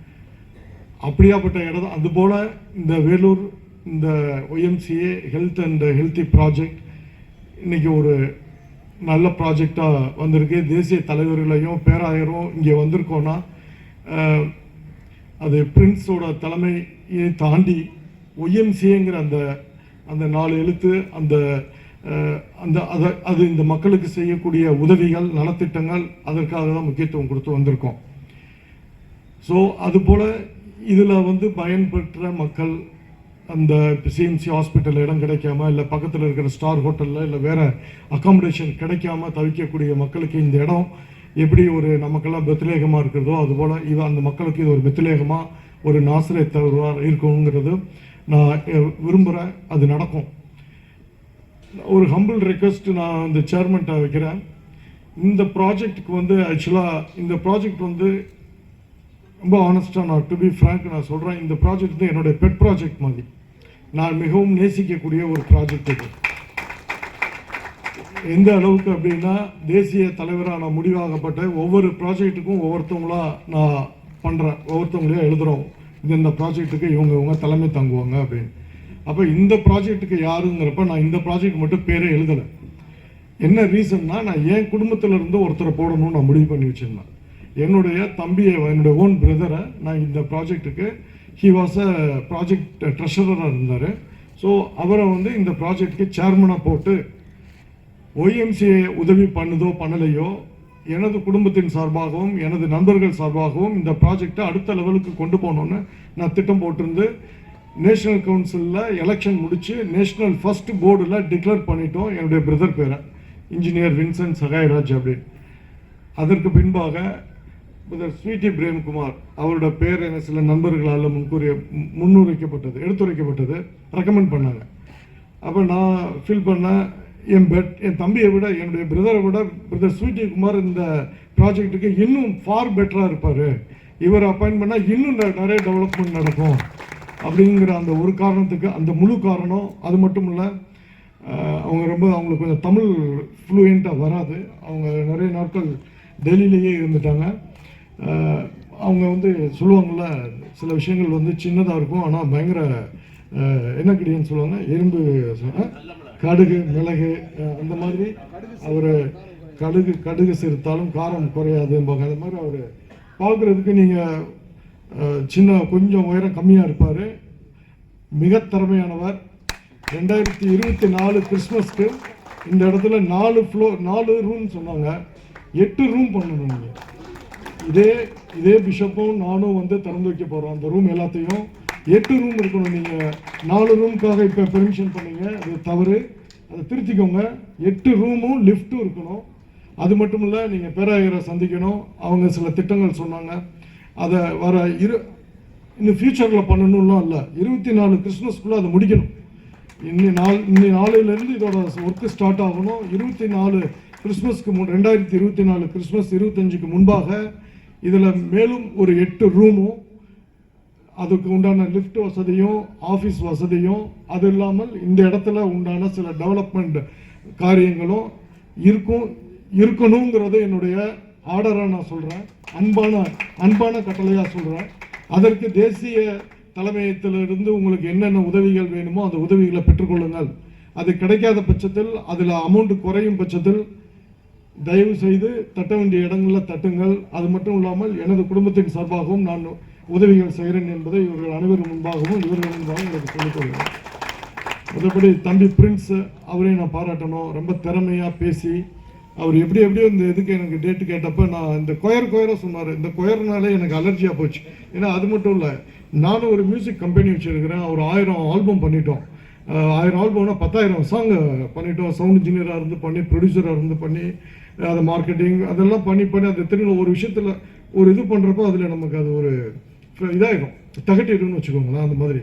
அப்படியாப்பட்ட இடம். அதுபோல் இந்த வேலூர் இந்த YMCA health and healthy project இன்றைக்கி ஒரு நல்ல ப்ராஜெக்டாக வந்திருக்கு. தேசிய தலைவர்களையும் பேராயரும் இங்கே வந்திருக்கோன்னா அது பிரின்ஸோட தலைமையை தாண்டி ஒய்எம்சிஏங்கிற அந்த 4 எழுத்து அது இந்த மக்களுக்கு செய்யக்கூடிய உதவிகள், நலத்திட்டங்கள், அதற்காக தான் முக்கியத்துவம் கொடுத்து வந்திருக்கோம். ஸோ அதுபோல் இதில் வந்து பயன்பெற்ற மக்கள் அந்த சிஎம்சி ஹாஸ்பிட்டல் இடம் கிடைக்காம, இல்லை பக்கத்தில் இருக்கிற ஸ்டார் ஹோட்டலில் இல்லை வேறு அக்காமடேஷன் கிடைக்காம தவிக்கக்கூடிய மக்களுக்கு இந்த இடம் எப்படி ஒரு நமக்கெல்லாம் பெத்லேகமாக இருக்கிறதோ அதுபோல் அந்த மக்களுக்கு இது ஒரு பெத்லேகமாக ஒரு நாசரேத்தவராக இருக்கணுங்கிறது நான் விரும்புகிறேன். அது நடக்கும். ஒரு ஹம்பிள் ரெக்வெஸ்ட் நான் இந்த சேர்மன்ட்ட வைக்கிறேன். இந்த ப்ராஜெக்டுக்கு வந்து ஆக்சுவலாக இந்த ப்ராஜெக்ட் வந்து ரொம்ப ஆனஸ்டாக நான் டு பி ஃப்ராங்க் நான் சொல்கிறேன், இந்த ப்ராஜெக்ட் வந்து என்னுடைய பெட் ப்ராஜெக்ட் மாதிரி. நான் மிகவும் நேசிக்கக்கூடிய ஒரு ப்ராஜெக்ட் இது. எந்த அளவுக்கு அப்படின்னா, தேசிய தலைவராக நான் முடிவாகப்பட்ட ஒவ்வொரு ப்ராஜெக்ட்டுக்கும் ஒவ்வொருத்தவங்களா நான் பண்ணுறேன், ஒவ்வொருத்தவங்களையும் எழுதுகிறோம். இந்த ப்ராஜெக்ட்டுக்கு இவங்க தலைமை தாங்குவாங்க அப்படின்னு. அப்போ இந்த ப்ராஜெக்ட்டுக்கு யாருங்கிறப்ப நான் இந்த ப்ராஜெக்ட் மட்டும் பேரே எழுதலை. என்ன ரீசன்னா, நான் என் குடும்பத்தில் இருந்து ஒருத்தரை போடணும்னு நான் முடிவு பண்ணி வச்சுருந்தேன். என்னுடைய தம்பியை, என்னுடைய ஓன் பிரதரை நான் இந்த ப்ராஜெக்ட்டுக்கு, ஹி வாஸ் அ ப்ராஜெக்ட் ட்ரெஷரராக இருந்தார். ஸோ அவரை வந்து இந்த ப்ராஜெக்ட்டுக்கு சேர்மனாக போட்டு ஒய்எம்சிஏ உதவி பண்ணுதோ பண்ணலையோ, எனது குடும்பத்தின் சார்பாகவும் எனது நண்பர்கள் சார்பாகவும் இந்த ப்ராஜெக்டை அடுத்த லெவலுக்கு கொண்டு போகணுன்னு நான் திட்டம் போட்டிருந்து நேஷனல் கவுன்சிலில் எலெக்ஷன் முடித்து நேஷ்னல் ஃபர்ஸ்ட் போர்டில் டிக்ளேர் பண்ணிட்டோம் என்னுடைய பிரதர் பேரை. இன்ஜினியர் வின்சென்ட் சகாயராஜ் அப்படின்னு. அதற்கு பின்பாக ஸ்வீட்டி பிரேம்குமார் அவரோட பேர் என சில நண்பர்களால் எடுத்துரைக்கப்பட்டது, ரெக்கமெண்ட் பண்ணாங்க. அப்போ நான் ஃபீல் பண்ணேன், என் தம்பியை விட, என்னுடைய பிரதரை விட பிரதர் ஸ்வீட்டி குமார் இந்த ப்ராஜெக்ட்டுக்கு இன்னும் ஃபார் பெட்டராக இருப்பார், இவர் அப்பாயின்ட் பண்ணால் இன்னும் நிறைய டெவலப்மெண்ட் நடக்கும் அப்படிங்கிற அந்த ஒரு காரணத்துக்கு, அந்த முழு காரணம். அது மட்டும் இல்லை, அவங்களுக்கு கொஞ்சம் தமிழ் ஃப்ளூயண்ட்டாக வராது. அவங்க நிறைய நாட்கள் டெல்லியிலேயே இருந்துட்டாங்க. அவங்க சொல்லுவாங்கள்ல, சில விஷயங்கள் சின்னதாக இருக்கும், ஆனால் பயங்கர என்ன கிடையாதுன்னு சொல்லுவாங்க, எறும்பு கடுகு மிளகு அந்த மாதிரி அவர் கடுகு சிறுத்தாலும் காரம் குறையாதும்பாங்க. அது மாதிரி அவர் பார்க்குறதுக்கு நீங்கள் கொஞ்சம் உயரம் கம்மியாக இருப்பார், மிக திறமையானவர். 2024 கிறிஸ்மஸ்க்கு இந்த இடத்துல 4 ரூம் சொன்னாங்க, 8 ரூம் பண்ணணும். நீங்கள் இதே பிஷப்பும் நானும் திறந்து வைக்க போகிறோம். அந்த ரூம் எல்லாத்தையும் 8 ரூம் இருக்கணும். நீங்கள் 4 ரூமுக்காக இப்போ பெர்மிஷன் பண்ணீங்க, அது தவறு, அதை திருத்திக்கோங்க. 8 ரூமும் லிஃப்ட்டும் இருக்கணும். அது மட்டும் இல்லை, நீங்கள் பேராயரை சந்திக்கணும். அவங்க சில திட்டங்கள் சொன்னாங்க, அதை இன்னும் ஃபியூச்சரில் பண்ணணும்லாம் இல்லை, 24 கிறிஸ்மஸ்க்குள்ளே அதை முடிக்கணும். இன்னி நாளையிலேருந்து இதோட ஒர்க்கு ஸ்டார்ட் ஆகணும். 24 கிறிஸ்மஸ்க்கு 2024 கிறிஸ்மஸ் 25க்கு முன்பாக இதில் மேலும் ஒரு 8 ரூமும், அதுக்கு உண்டான லிஃப்ட் வசதியும் ஆஃபீஸ் வசதியும், அது இல்லாமல் இந்த இடத்துல உண்டான சில டெவலப்மெண்ட் காரியங்களும் இருக்கணுங்கிறத என்னுடைய ஆர்டராக நான் சொல்கிறேன், அன்பான கட்டளையாக சொல்கிறேன். அதற்கு தேசிய தலைமையத்திலிருந்து உங்களுக்கு என்னென்ன உதவிகள் வேணுமோ அந்த உதவிகளை பெற்றுக்கொள்ளுங்கள். அது கிடைக்காத பட்சத்தில், அதில் அமௌண்ட் குறையும் பட்சத்தில் தயவு செய்து தட்ட வேண்டிய இடங்களில் தட்டுங்கள். அது மட்டும் இல்லாமல் எனது குடும்பத்தின் சார்பாகவும் நான் உதவிகள் செய்கிறேன் என்பதை இவர்கள் அனைவரும் முன்பாகவும் இவர்கள் முன்பாகவும் எனக்கு சொல்லிக் கொள்கிறேன். மற்றபடி தம்பி பிரின்ஸ், அவரையும் நான் பாராட்டணும். ரொம்ப திறமையாக பேசி அவர் எப்படியோ இந்த இதுக்கு எனக்கு டேட்டு கேட்டப்போ நான் இந்த கொயராக சொன்னார். இந்த கொயர்னாலே எனக்கு அலர்ஜியாக போச்சு. ஏன்னா அது மட்டும் இல்லை, நானும் ஒரு மியூசிக் கம்பெனி வச்சுருக்கிறேன். ஒரு 1000 ஆல்பம் பண்ணிட்டோம். 1000 ஆல்பம்னா 10,000 சாங் பண்ணிட்டோம். சவுண்ட் இன்ஜினியராக இருந்து பண்ணி, ப்ரொடியூசராக இருந்து பண்ணி, அதை மார்க்கெட்டிங் அதெல்லாம் பண்ணி அது திரும்ப ஒரு விஷயத்தில் ஒரு இது பண்ணுறப்போ அதில் நமக்கு அது ஒரு இதாகிடும், தகட்டிடும்னு வச்சுக்கோங்களேன். அந்த மாதிரி.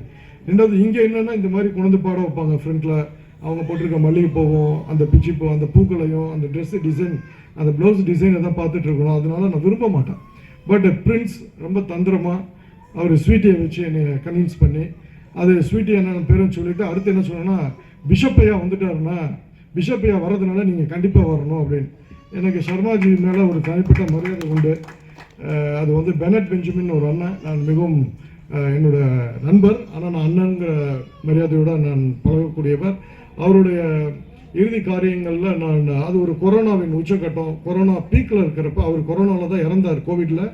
ரெண்டாவது, இங்கே என்னென்னா இந்த மாதிரி கொண்டு பாட வைப்பாங்க ஃப்ரண்ட்டில். அவங்க போட்டிருக்க மல்லிகைப்பூவும் அந்த பிச்சிப்பூ அந்த பூக்களையும் அந்த ட்ரெஸ்ஸு டிசைன் அந்த ப்ளவுஸ் டிசைன் எதாவது பார்த்துட்டு இருக்கணும். அதனால நான் விரும்ப மாட்டேன். பட் பிரின்ஸ் ரொம்ப தந்திரமாக அவர் ஸ்வீட்டியை வச்சு என்னை கன்வின்ஸ் பண்ணி, அது ஸ்வீட்டி என்னென்ன பேரும் சொல்லிவிட்டு அடுத்து என்ன சொன்னேன்னா, பிஷப்பையா வந்துட்டாருன்னா, பிஷப்பையா வர்றதுனால நீங்கள் கண்டிப்பாக வரணும் அப்படின்னு. எனக்கு சர்மாஜி மேலே ஒரு தனிப்பட்ட மரியாதை உண்டு. அது பெனட் பெஞ்சமின் ஒரு அண்ணன், நான் மிகவும் என்னோட நண்பர், ஆனால் நான் அண்ணங்கிற மரியாதையோடு நான் பழகக்கூடியவர். அவருடைய இறுதி காரியங்களில் நான் அது ஒரு கொரோனாவின் உச்சக்கட்டம், கொரோனா பீக்கில் இருக்கிறப்ப, அவர் கொரோனாவில் தான் இறந்தார் கோவிடில்.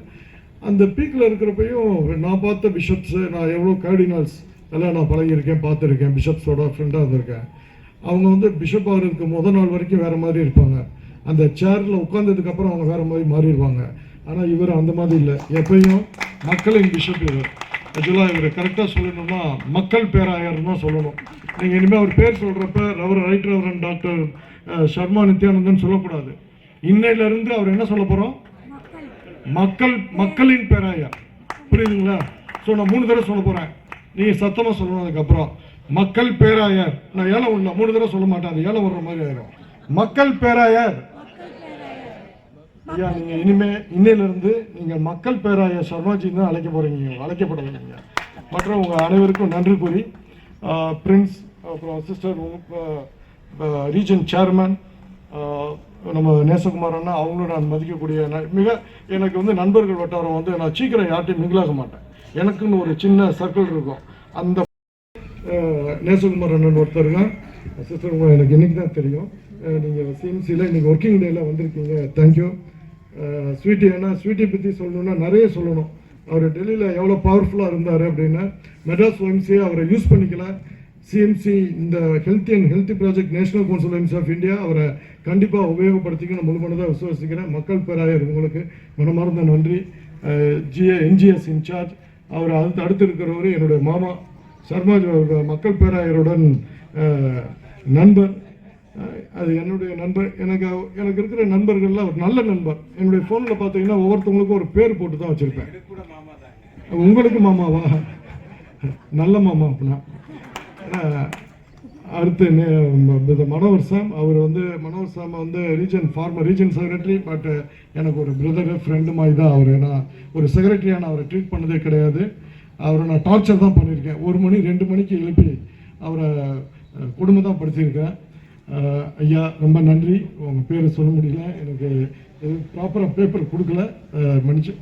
அந்த பீக்கில் இருக்கிறப்பையும் நான் பார்த்த பிஷப்ஸு, நான் எவ்வளோ கார்டினல்ஸ் எல்லாம் நான் பழகியிருக்கேன், பார்த்துருக்கேன். பிஷப்ஸோட ஃப்ரெண்டாக இருந்திருக்கேன். அவங்க பிஷப் ஆகிறதுக்கு முதல் நாள் வரைக்கும் வேறு மாதிரி இருப்பாங்க. அந்த சேரில் உட்கார்ந்ததுக்கப்புறம் அவங்க வேறு மாதிரி மாறிடுவாங்க. ஆனால் இவர் அந்த மாதிரி இல்லை, எப்பயும் மக்களின் பிஷப் இவர். ஆக்சுவலாக இவர் கரெக்டாக சொல்லணும்னா மக்கள் பேராயர்னு தான் சொல்லணும். நீங்கள் இனிமேல் அவர் பேர் சொல்கிறப்ப right reverend doctor Sharma Nithyanandan சொல்லக்கூடாது. இன்னையிலேருந்து அவர் என்ன சொல்ல போகிறோம், மக்களின் பேராயர். புரியுதுங்களா? ஸோ நான் 3 தடவை சொல்ல போகிறேன், நீங்கள் சத்தமாக சொல்லணும். அதுக்கப்புறம் மக்கள் பேராயர், நான் ஏழை உள்ள 3 தடவை சொல்ல மாட்டேன், அது ஏழை வர்ற மாதிரி ஆயிரும். மக்கள் பேராயர். ஐயா, நீங்கள் இன்னையிலிருந்து நீங்கள் மக்கள் பேராயர் சர்மாஜின்னு தான் அழைக்கப்படுவீங்க. மற்ற உங்கள் அனைவருக்கும் நன்றி கூறி, பிரின்ஸ், அப்புறம் சிஸ்டர், ரீஜன் சேர்மன் நம்ம நேசகுமார் அண்ணா, அவங்களும் நான் மதிக்கக்கூடிய எனக்கு நண்பர்கள் வட்டாரம் நான் சீக்கிரம் யார்ட்டையும் மிங்கிலாக மாட்டேன். எனக்குன்னு ஒரு சின்ன சர்க்கிள் இருக்கும். அந்த நேசகுமார் அண்ணன் ஒருத்தருங்க, சிஸ்டர் எனக்கு இன்னைக்கு தான் தெரியும். நீங்கள் சிஎம்சியில் இன்றைக்கி ஒர்க்கிங் டேயில் வந்திருக்கீங்க, தேங்க்யூ. ஸ்வீட்டியை பற்றி சொல்லணுன்னா நிறைய சொல்லணும். அவர் டெல்லியில் எவ்வளோ பவர்ஃபுல்லாக இருந்தார் அப்படின்னு. மெட்ராஸ் OMCA அவரை யூஸ் பண்ணிக்கல. சிஎம்சி இந்த healthy project national council OMC of India அவரை கண்டிப்பாக உபயோகப்படுத்திக்க நான் முழுமனதாக விசுவாசிக்கிறேன். மக்கள் பேராயர் உங்களுக்கு மனமார்ந்த நன்றி. NGS இன்சார்ஜ் அவர் அடுத்து இருக்கிறவர் என்னுடைய மாமா சர்மா, மக்கள் பேராயருடன் நண்பர். அது என்னுடைய நண்பர். எனக்கு இருக்கிற நண்பர்களில் ஒரு நல்ல நண்பர். என்னுடைய ஃபோனில் பார்த்தீங்கன்னா ஒவ்வொருத்தவங்களுக்கும் ஒரு பேர் போட்டு தான் வச்சுருப்பேன். உங்களுக்கு மாமாவா? நல்ல மாமா அப்படின்னா. அடுத்து மனோகர் சாம். மனோகர் சாம் ஃபார்மர் ரீஜன் செக்ரட்டரி. பட் எனக்கு ஒரு பிரதரு ஃப்ரெண்டு மாதிரி தான் அவர். நான் ஒரு செக்ரட்டரியாக நான் அவரை ட்ரீட் பண்ணதே கிடையாது. அவரை நான் டார்ச்சர் தான் பண்ணியிருக்கேன். 1 மணி 2 மணிக்கு எழுப்பி அவரை குடும்பம் தான் படுத்தியிருக்கேன். ஐயா ரொம்ப நன்றி. உங்கள் பேரை சொல்ல முடியல, எனக்கு ப்ராப்பராக பேப்பர் கொடுக்கல, மன்னிச்சு.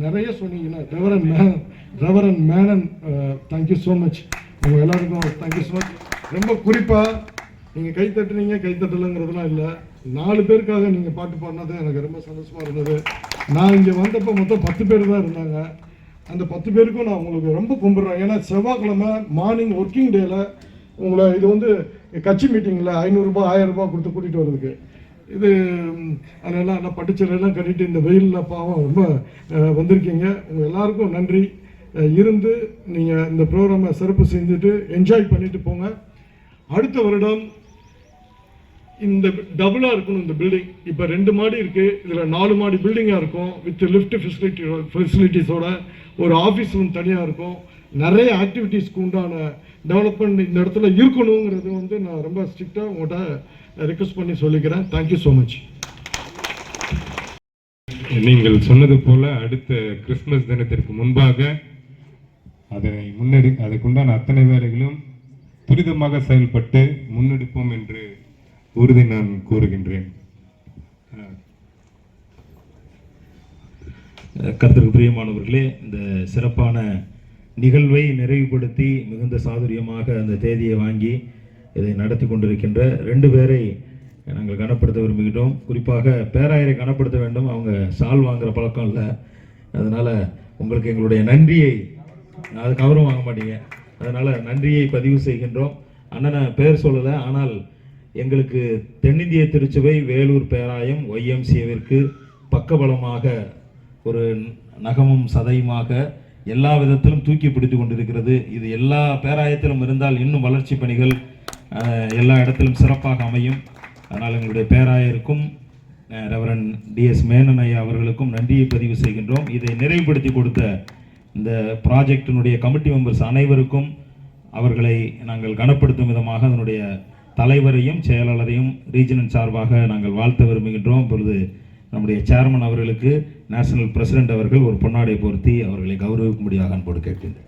நிறைய சொன்னீங்கன்னா reverend Menon, thank you so much. உங்கள் எல்லாருக்கும் தேங்க்யூ ஸோ மச். ரொம்ப குறிப்பாக நீங்கள் கை தட்டலைங்கிறதுலாம் இல்லை, 4 பேருக்காக நீங்கள் பாட்டு பாடினது எனக்கு ரொம்ப சந்தோஷமாக இருந்தது. நான் இங்கே வந்தப்போ மொத்தம் 10 பேர் தான் இருந்தாங்க. அந்த 10 பேருக்கும் நான் உங்களுக்கு ரொம்ப கும்பிட்றேன். ஏன்னா செவ்வாய்க்கிழமை மார்னிங் ஒர்க்கிங் டேல உங்களை இது கட்சி மீட்டிங்கில் 500 ரூபாய் 1000 ரூபாய் கொடுத்து கூட்டிகிட்டு வர்றதுக்கு இது அதெல்லாம் நான் பட்டுச்சலையெல்லாம் கட்டிட்டு இந்த வெயிலில் பாவம் ரொம்ப வந்திருக்கீங்க. உங்கள் எல்லாருக்கும் நன்றி. இருந்து நீங்கள் இந்த ப்ரோக்ராமை சிறப்பு செஞ்சுட்டு என்ஜாய் பண்ணிட்டு போங்க. அடுத்த வருடம் இந்த டபுளாக இருக்கணும் இந்த பில்டிங். இப்போ 2 மாடி இருக்குது, இதில் 4 மாடி பில்டிங்காக இருக்கும். வித் லிஃப்ட் ஃபெசிலிட்டிஸோட ஒரு ஆஃபீஸ் ரூம் தனியாக இருக்கும். நிறைய ஆக்டிவிட்டீஸ்க்கு உண்டான டெவலப்மெண்ட் இந்த இடத்துல இருக்கணுங்கிறது நான் ரொம்ப ஸ்ட்ரிக்டாக உங்கள்கிட்ட ரெக்வஸ்ட் பண்ணி சொல்லிக்கிறேன். Thank you so much. நீங்கள் சொன்னது போல அடுத்த கிறிஸ்துமஸ் தினத்திற்கு முன்பாக அதுக்குண்டான அத்தனை வேலைகளும் துரிதமாக செயல்பட்டு முன்னெடுப்போம் என்று உறுதி நான் கூறுகின்றேன். கர்த்தருக்கு பிரியமானவர்களே, இந்த சிறப்பான நிகழ்வை நிறைவுபடுத்தி மிகுந்த சாதுரியமாக அந்த தேதியை வாங்கி இதை நடத்தி கொண்டிருக்கின்ற 2 பேரை நாங்கள் கனப்படுத்த விரும்புகின்றோம். குறிப்பாக பேராயரை கனப்படுத்த வேண்டும். அவங்க சால் வாங்குகிற பழக்கம் இல்லை, அதனால் உங்களுக்கு எங்களுடைய நன்றியை, அதுக்கு அவரும் வாங்க மாட்டீங்க, அதனால் நன்றியை பதிவு செய்கின்றோம். அண்ணனை பேர் சொல்லலை, ஆனால் எங்களுக்கு தென்னிந்திய திருச்சபை வேலூர் பேராயம் YMCAவிற்கு பக்கபலமாக ஒரு நகமும் சதையுமாக எல்லா விதத்திலும் தூக்கி பிடித்து கொண்டிருக்கிறது. இது எல்லா பேராயத்திலும் இருந்தால் இன்னும் வளர்ச்சி பணிகள் எல்லா இடத்திலும் சிறப்பாக அமையும். அதனால் எங்களுடைய பேராயருக்கும் ரெவரன் DS மேனன் ஐயா அவர்களுக்கும் நன்றியை பதிவு செய்கின்றோம். இதை நிறைவுபடுத்தி கொடுத்த இந்த ப்ராஜெக்டினுடைய கமிட்டி மெம்பர்ஸ் அனைவருக்கும் அவர்களை நாங்கள் கனப்படுத்தும் விதமாக அதனுடைய தலைவரையும் செயலாளரையும் ரீஜனின் சார்பாக நாங்கள் வாழ்த்த விரும்புகின்றோம். இப்பொழுது நம்முடைய சேர்மன் அவர்களுக்கு நேஷனல் பிரசிடென்ட் அவர்கள் ஒரு பொன்னாடை பொருத்தி அவர்களை கௌரவிக்கும்படியாக அன்போடு கேட்கின்றேன்.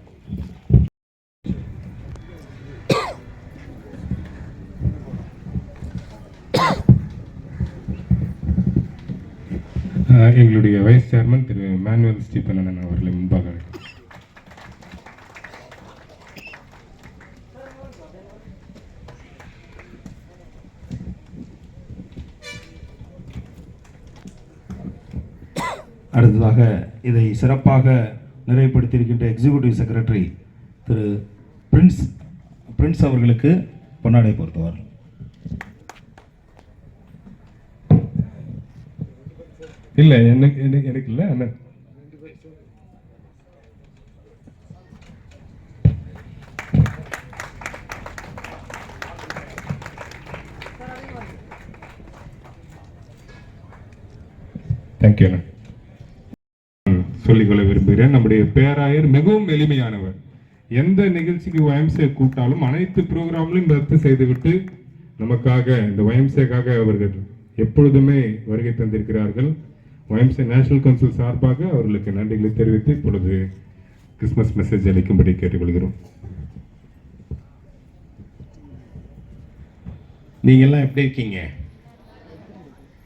எங்களுடைய வைஸ் சேர்மன் திரு மேனுவல் ஸ்டீபன் அவர்களை முன்பாக அடுத்ததாக இதை சிறப்பாக நிறைவுபடுத்தியிருக்கின்ற எக்ஸிக்யூட்டிவ் செக்ரட்டரி திரு பிரின்ஸ் அவர்களுக்கு பொன்னாடை பொறுத்தவர். இல்லை, எனக்கு இல்லை அண்ணன். தேங்க்யூ அண்ணன். சொல்லிக்கொள்ள விரும்புகிறேன், நம்முடைய பேராயர் மிகவும் எளிமையானவர். எந்த நிகழ்ச்சிக்கு YMCA கூட்டாலும் அனைத்து ப்ரோக்ராம்லையும் ரத்து செய்துவிட்டு நமக்காக இந்த YMCAக்காக அவர்கள் எப்பொழுதுமே வருகை தந்திருக்கிறார்கள். YMCA நேஷனல் கவுன்சில் சார்பாக அவர்களுக்கு நன்றிகளை தெரிவித்து இப்பொழுது கிறிஸ்துமஸ் மெசேஜ் அளிக்கும்படி கேட்டுக்கொள்கிறோம். நீங்கள்லாம் எப்படி இருக்கீங்க?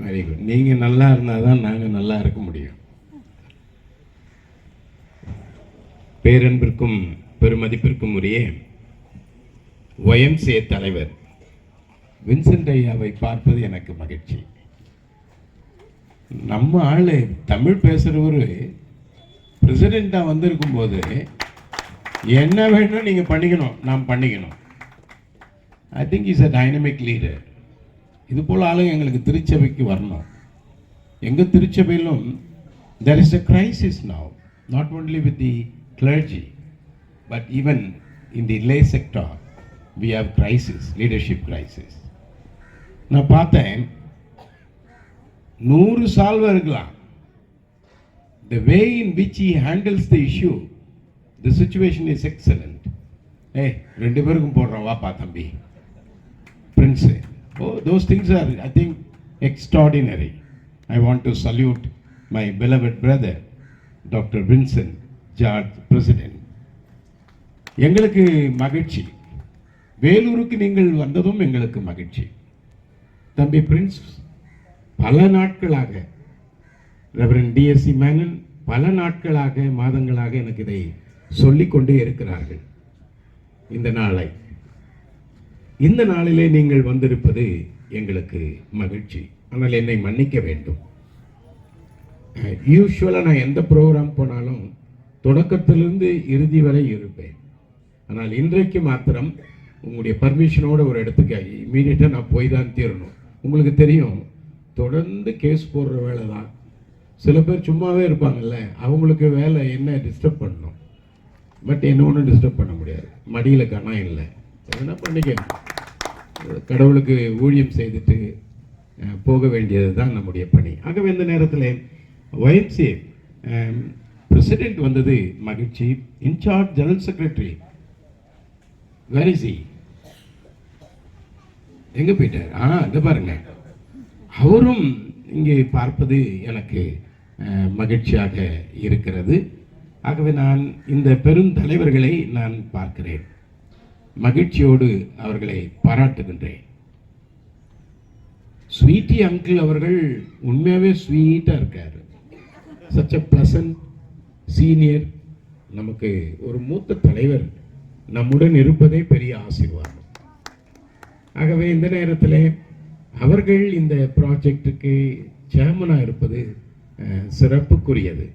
Very good. நீங்கள் நல்லா இருந்தால் தான் நாங்கள் நல்லா இருக்க முடியும். பேரன்பிற்கும் பெருமதிப்பிற்கும் உரிய YMCA தலைவர் வின்சென்ட் ஐயாவை பார்ப்பது எனக்கு மகிழ்ச்சி. நம்ம ஆள் தமிழ் பேசுகிறவர் பிரசிடெண்ட்டாக வந்திருக்கும் போது என்ன வேணும் நீங்கள் பண்ணிக்கணும், நாம் பண்ணிக்கணும். ஐ think is a dynamic leader. இது போல் ஆளுங்க எங்களுக்கு திருச்சபைக்கு வரணும். எங்கள் திருச்சபையிலும் there is a crisis now, not only with the clergy, but even in the lay sector, we have crisis, leadership crisis. நான் பார்த்தேன் 100 சால்வ் இருக்கலாம். The way in which he handles the issue, the situation is excellent. Hey, ரெண்டு பேருக்கும் போடுறோம் வாப்பா தம்பி Prince. Oh, those things are, I think, extraordinary. I want to salute my beloved brother, Dr. Vincent George, President. எங்களுக்கு மகிழ்ச்சி, வேலூருக்கு நீங்கள் வந்ததும் எங்களுக்கு மகிழ்ச்சி. தம்பி பிரின்ஸ் பல நாட்களாக, ரெவரண்ட் டிஎஸ்சி மேனன் பல நாட்களாக, மாதங்களாக எனக்கு இதை சொல்லிக்கொண்டே இருக்கிறார்கள். இந்த நாளிலே நீங்கள் வந்திருப்பது எங்களுக்கு மகிழ்ச்சி. ஆனால் என்னை மன்னிக்க வேண்டும். யூஸ்வலாக நான் எந்த ப்ரோக்ராம் போனாலும் தொடக்கத்திலிருந்து இறுதி வரை இருப்பேன். ஆனால் இன்றைக்கு மாத்திரம் உங்களுடைய பர்மிஷனோட ஒரு இடத்துக்கு இமீடியட்டாக நான் போய் தான் தீரணும். உங்களுக்கு தெரியும், தொடர்ந்து கேஸ் போடுற வேலை தான். சில பேர் சும்மாவே இருப்பாங்கல்ல, அவங்களுக்கு வேலை என்ன டிஸ்டர்ப் பண்ணணும். பட் என்ன ஒன்றும் டிஸ்டர்ப் பண்ண முடியாது. மடியில் கணம் இல்லை, என்ன பண்ணிக்க, கடவுளுக்கு ஊழியம் செய்துட்டு போக வேண்டியது தான் நம்முடைய பணி. ஆகவே இந்த நேரத்தில் YMCA பிரசிடென்ட் வந்தது மகிழ்ச்சி. In-charge general secretary where is he? எங்கே போயிட்டார்? இங்கே பாருங்க, அவரும் இங்கே பார்ப்பது எனக்கு மகிழ்ச்சியாக இருக்கிறது. ஆகவே நான் இந்த பெருந்தலைவர்களை நான் பார்க்கிறேன், மகிழ்ச்சியோடு அவர்களை பாராட்டுகின்றேன். ஸ்வீட்டி அங்கிள் அவர்கள் உண்மையாகவே ஸ்வீட்டாக இருக்கார். Such a pleasant senior. நமக்கு ஒரு மூத்த தலைவர் நம்முடன் இருப்பதே பெரிய ஆசீர்வாதம். ஆகவே இந்த நேரத்தில் அவர்கள் இந்த ப்ராஜெக்டுக்கு சேர்மனாக இருப்பது சிறப்புக்குரியது.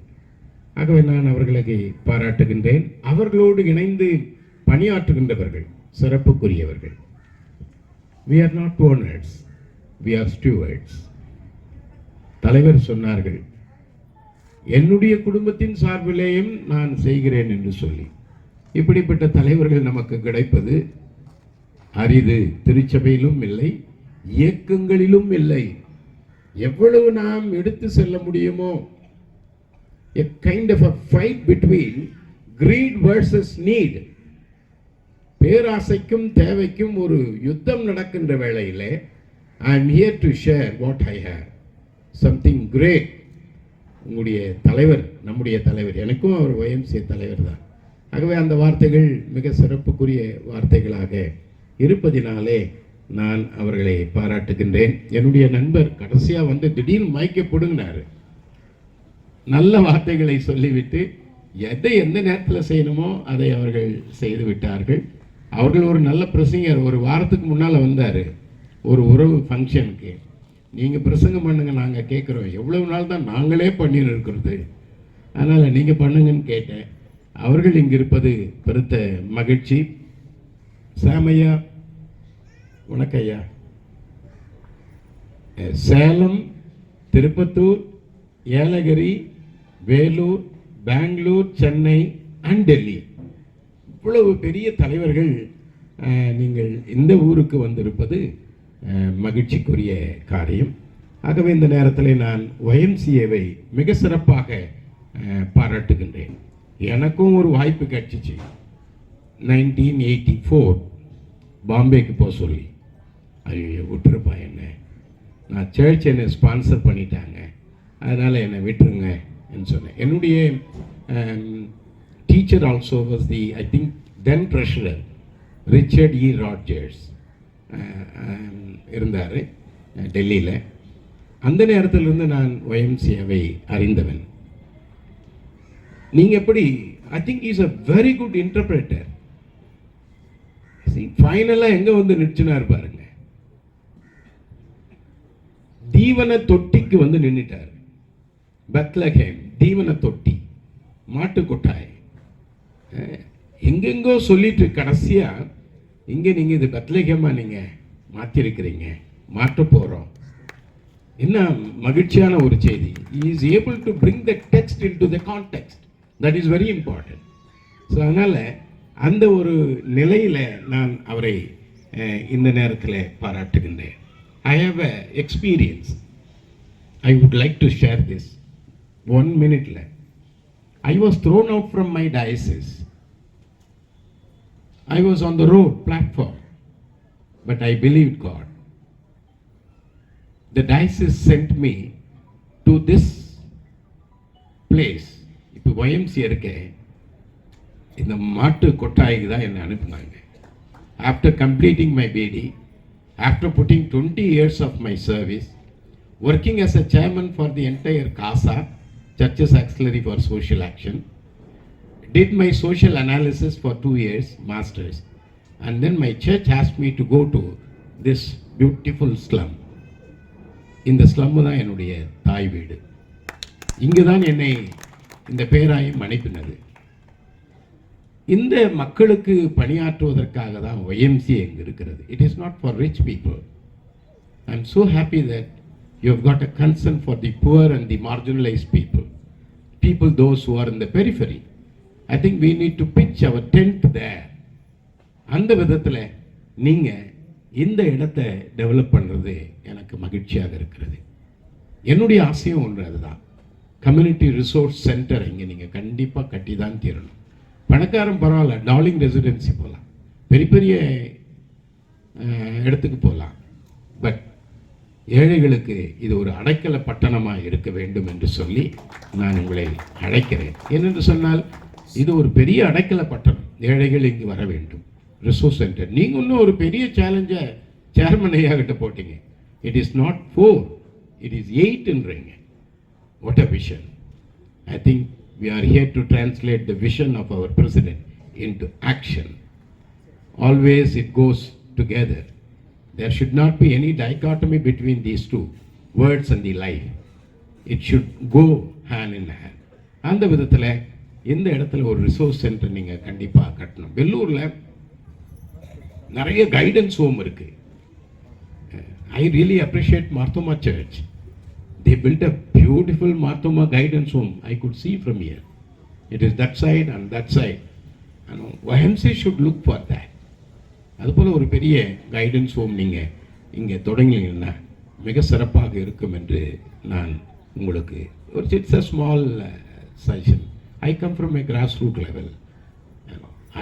ஆகவே நான் அவர்களுக்கு பாராட்டுகின்றேன். அவர்களோடு இணைந்து பணியாற்றுகின்றவர்கள் சிறப்புக்குரியவர்கள். We are not owners, we are stewards. தலைவர் சொன்னார்கள், என்னுடைய குடும்பத்தின் சார்பிலேயும் நான் செய்கிறேன் என்று சொல்லி. இப்படிப்பட்ட தலைவர்கள் நமக்கு கிடைப்பது அரிது. திருச்சபையிலும் இல்லை, இயக்கங்களிலும் இல்லை. எவ்வளவு நாம் எடுத்து செல்ல முடியுமோ, a kind of a fight between greed versus need. பேராசைக்கும் தேவைக்கும் ஒரு யுத்தம் நடக்கின்ற வேளையிலே I am here to share what I have, something great. உங்களுடைய தலைவர், நம்முடைய தலைவர், எனக்கும் அவர் YMCA தலைவர் தான். ஆகவே அந்த வார்த்தைகள் மிக சிறப்புக்குரிய வார்த்தைகளாக இருப்பதினாலே நான் அவர்களை பாராட்டுகின்றேன். என்னுடைய நண்பர் கடைசியாக வந்து திடீர்னு மைக்க பிடுங்கினார். நல்ல வார்த்தைகளை சொல்லிவிட்டு எதை எந்த நேரத்தில் செய்யணுமோ அதை அவர்கள் செய்து விட்டார்கள். அவர்கள் ஒரு நல்ல பிரசங்கர். ஒரு வாரத்துக்கு முன்னால் வந்தார் ஒரு உறவு ஃபங்க்ஷனுக்கு. நீங்கள் பிரசங்கம் பண்ணுங்க, நாங்கள் கேட்குறோம். எவ்வளவு நாள் தான் நாங்களே பண்ணின்னு இருக்கிறது, அதனால் நீங்கள் பண்ணுங்கன்னு கேட்டேன். அவர்கள் இங்கு இருப்பது பெருத்த மகிழ்ச்சி. சாமையா, வணக்கையா. சேலம், திருப்பத்தூர், ஏலகிரி, வேலூர், பெங்களூர், சென்னை அண்ட் டெல்லி, இவ்வளவு பெரிய தலைவர்கள் நீங்கள் இந்த ஊருக்கு வந்திருப்பது மகிழ்ச்சிக்குரிய காரியம். ஆகவே இந்த நேரத்தில் நான் YMCAவை மிக சிறப்பாக பாராட்டுகின்றேன். எனக்கும் ஒரு வாய்ப்பு கிடைச்சிச்சு 1984 பாம்பேக்கு போக சொல்லி. ஐயோ விட்டுருப்பா என்ன, நான் சர்ச் என்னை ஸ்பான்சர் பண்ணிட்டாங்க, அதனால் என்னை விட்டுருங்க என்று சொன்னேன். என்னுடைய teacher also was the I think then treasurer Richard E Rogers இருந்தார் டெல்லியில். அந்த நேரத்திலிருந்து நான் YMCAவை அறிந்தவன். நீங்கள் எப்படி, I think is a very good interpreter. ஃபைனலாக எங்கே வந்து நிறுத்தினார் பாருங்க, தீவன தொட்டிக்கு வந்து நின்றுட்டார். பெத்லகேம் தீவன தொட்டி, மாட்டு கொட்டாய், எங்கெங்கோ சொல்லிட்டு கடைசியாக இங்கே நீங்கள் இது பெத்லகேமாக நீங்கள் மாற்றிருக்கிறீங்க, மாற்ற போகிறோம். என்ன மகிழ்ச்சியான ஒரு செய்தி. He is able to bring the text into the context. That is very important. So அதனால் அந்த ஒரு நிலையில் நான் அவரை இந்த நேரத்தில் பாராட்டுகின்றேன். I have a experience. I would like to share this. 1 minute left. I was thrown out from my diocese. I was on the road platform, but I believed God. The diocese sent me to this place. இப்போ YMC இருக்கே, இந்த மாட்டு கொட்டாய்க்கு தான் என்னை அனுப்புனாங்க. After completing my BD, after putting 20 years of my service, working as a chairman for the entire CASA, Churches Auxiliary for Social Action, did my social analysis for 2 years, masters, and then my church asked me to go to this beautiful slum. இந்த slum தான் என்னுடைய தாய் வீடு. இங்கு தான் என்னை இந்த பேராயம் அனுப்பினது. இந்த மக்களுக்கு பணியாற்றுவதற்காக தான் YMCA இங்கு இருக்கிறது. It is not for rich people. I am so happy that you have got a concern for the poor and the marginalized people, those who are in the periphery. I think we need to pitch our tent there. அந்த விதத்தில் நீங்கள் இந்த இடத்தை develop பண்ணுறது எனக்கு மகிழ்ச்சியாக இருக்கிறது. என்னுடைய ஆசையும் ஒன்று அதுதான். கம்யூனிட்டி ரிசோர்ஸ் சென்டர் இங்கே நீங்கள் கண்டிப்பாக கட்டி தான் தீரணும். பணக்காரன் பரவாயில்ல, டார்லிங் ரெசிடென்சி போகலாம், பெரிய பெரிய இடத்துக்கு போகலாம். பட் ஏழைகளுக்கு இது ஒரு அடைக்கல பட்டணமாக இருக்க வேண்டும் என்று சொல்லி நான் உங்களை அழைக்கிறேன். ஏனென்று சொன்னால் இது ஒரு பெரிய அடைக்கல பட்டணம். ஏழைகள் இங்கு வர வேண்டும். ரிசோர்ஸ் சென்டர் நீங்கள் இன்னும் ஒரு பெரிய சேலஞ்சை சேர்மன் ஐயா கிட்ட போட்டீங்க. It is not 4, it is 8ன்றீங்க. What a vision. I think we are here to translate the vision of our president into action. Always it goes together. There should not be any dichotomy between these two, words and the life. It should go hand in hand. அந்த விதத்தில் இந்த இடத்துல ஒரு resource centre நீங்கள் கண்டிப்பாக கட்டணும். வெள்ளூரில் நிறைய guidance home இருக்கு. I really appreciate Marthoma Church. They built a beautiful Marthoma guidance home. I could see from here. It is that side and that side. YMCA should look for that. அதுபோல் ஒரு பெரிய guidance home நீங்கள் இங்கே தொடங்கினீங்கன்னா மிக சிறப்பாக இருக்கும் என்று நான் உங்களுக்கு ஒரு it's a small suggestion. I come from a grassroots level.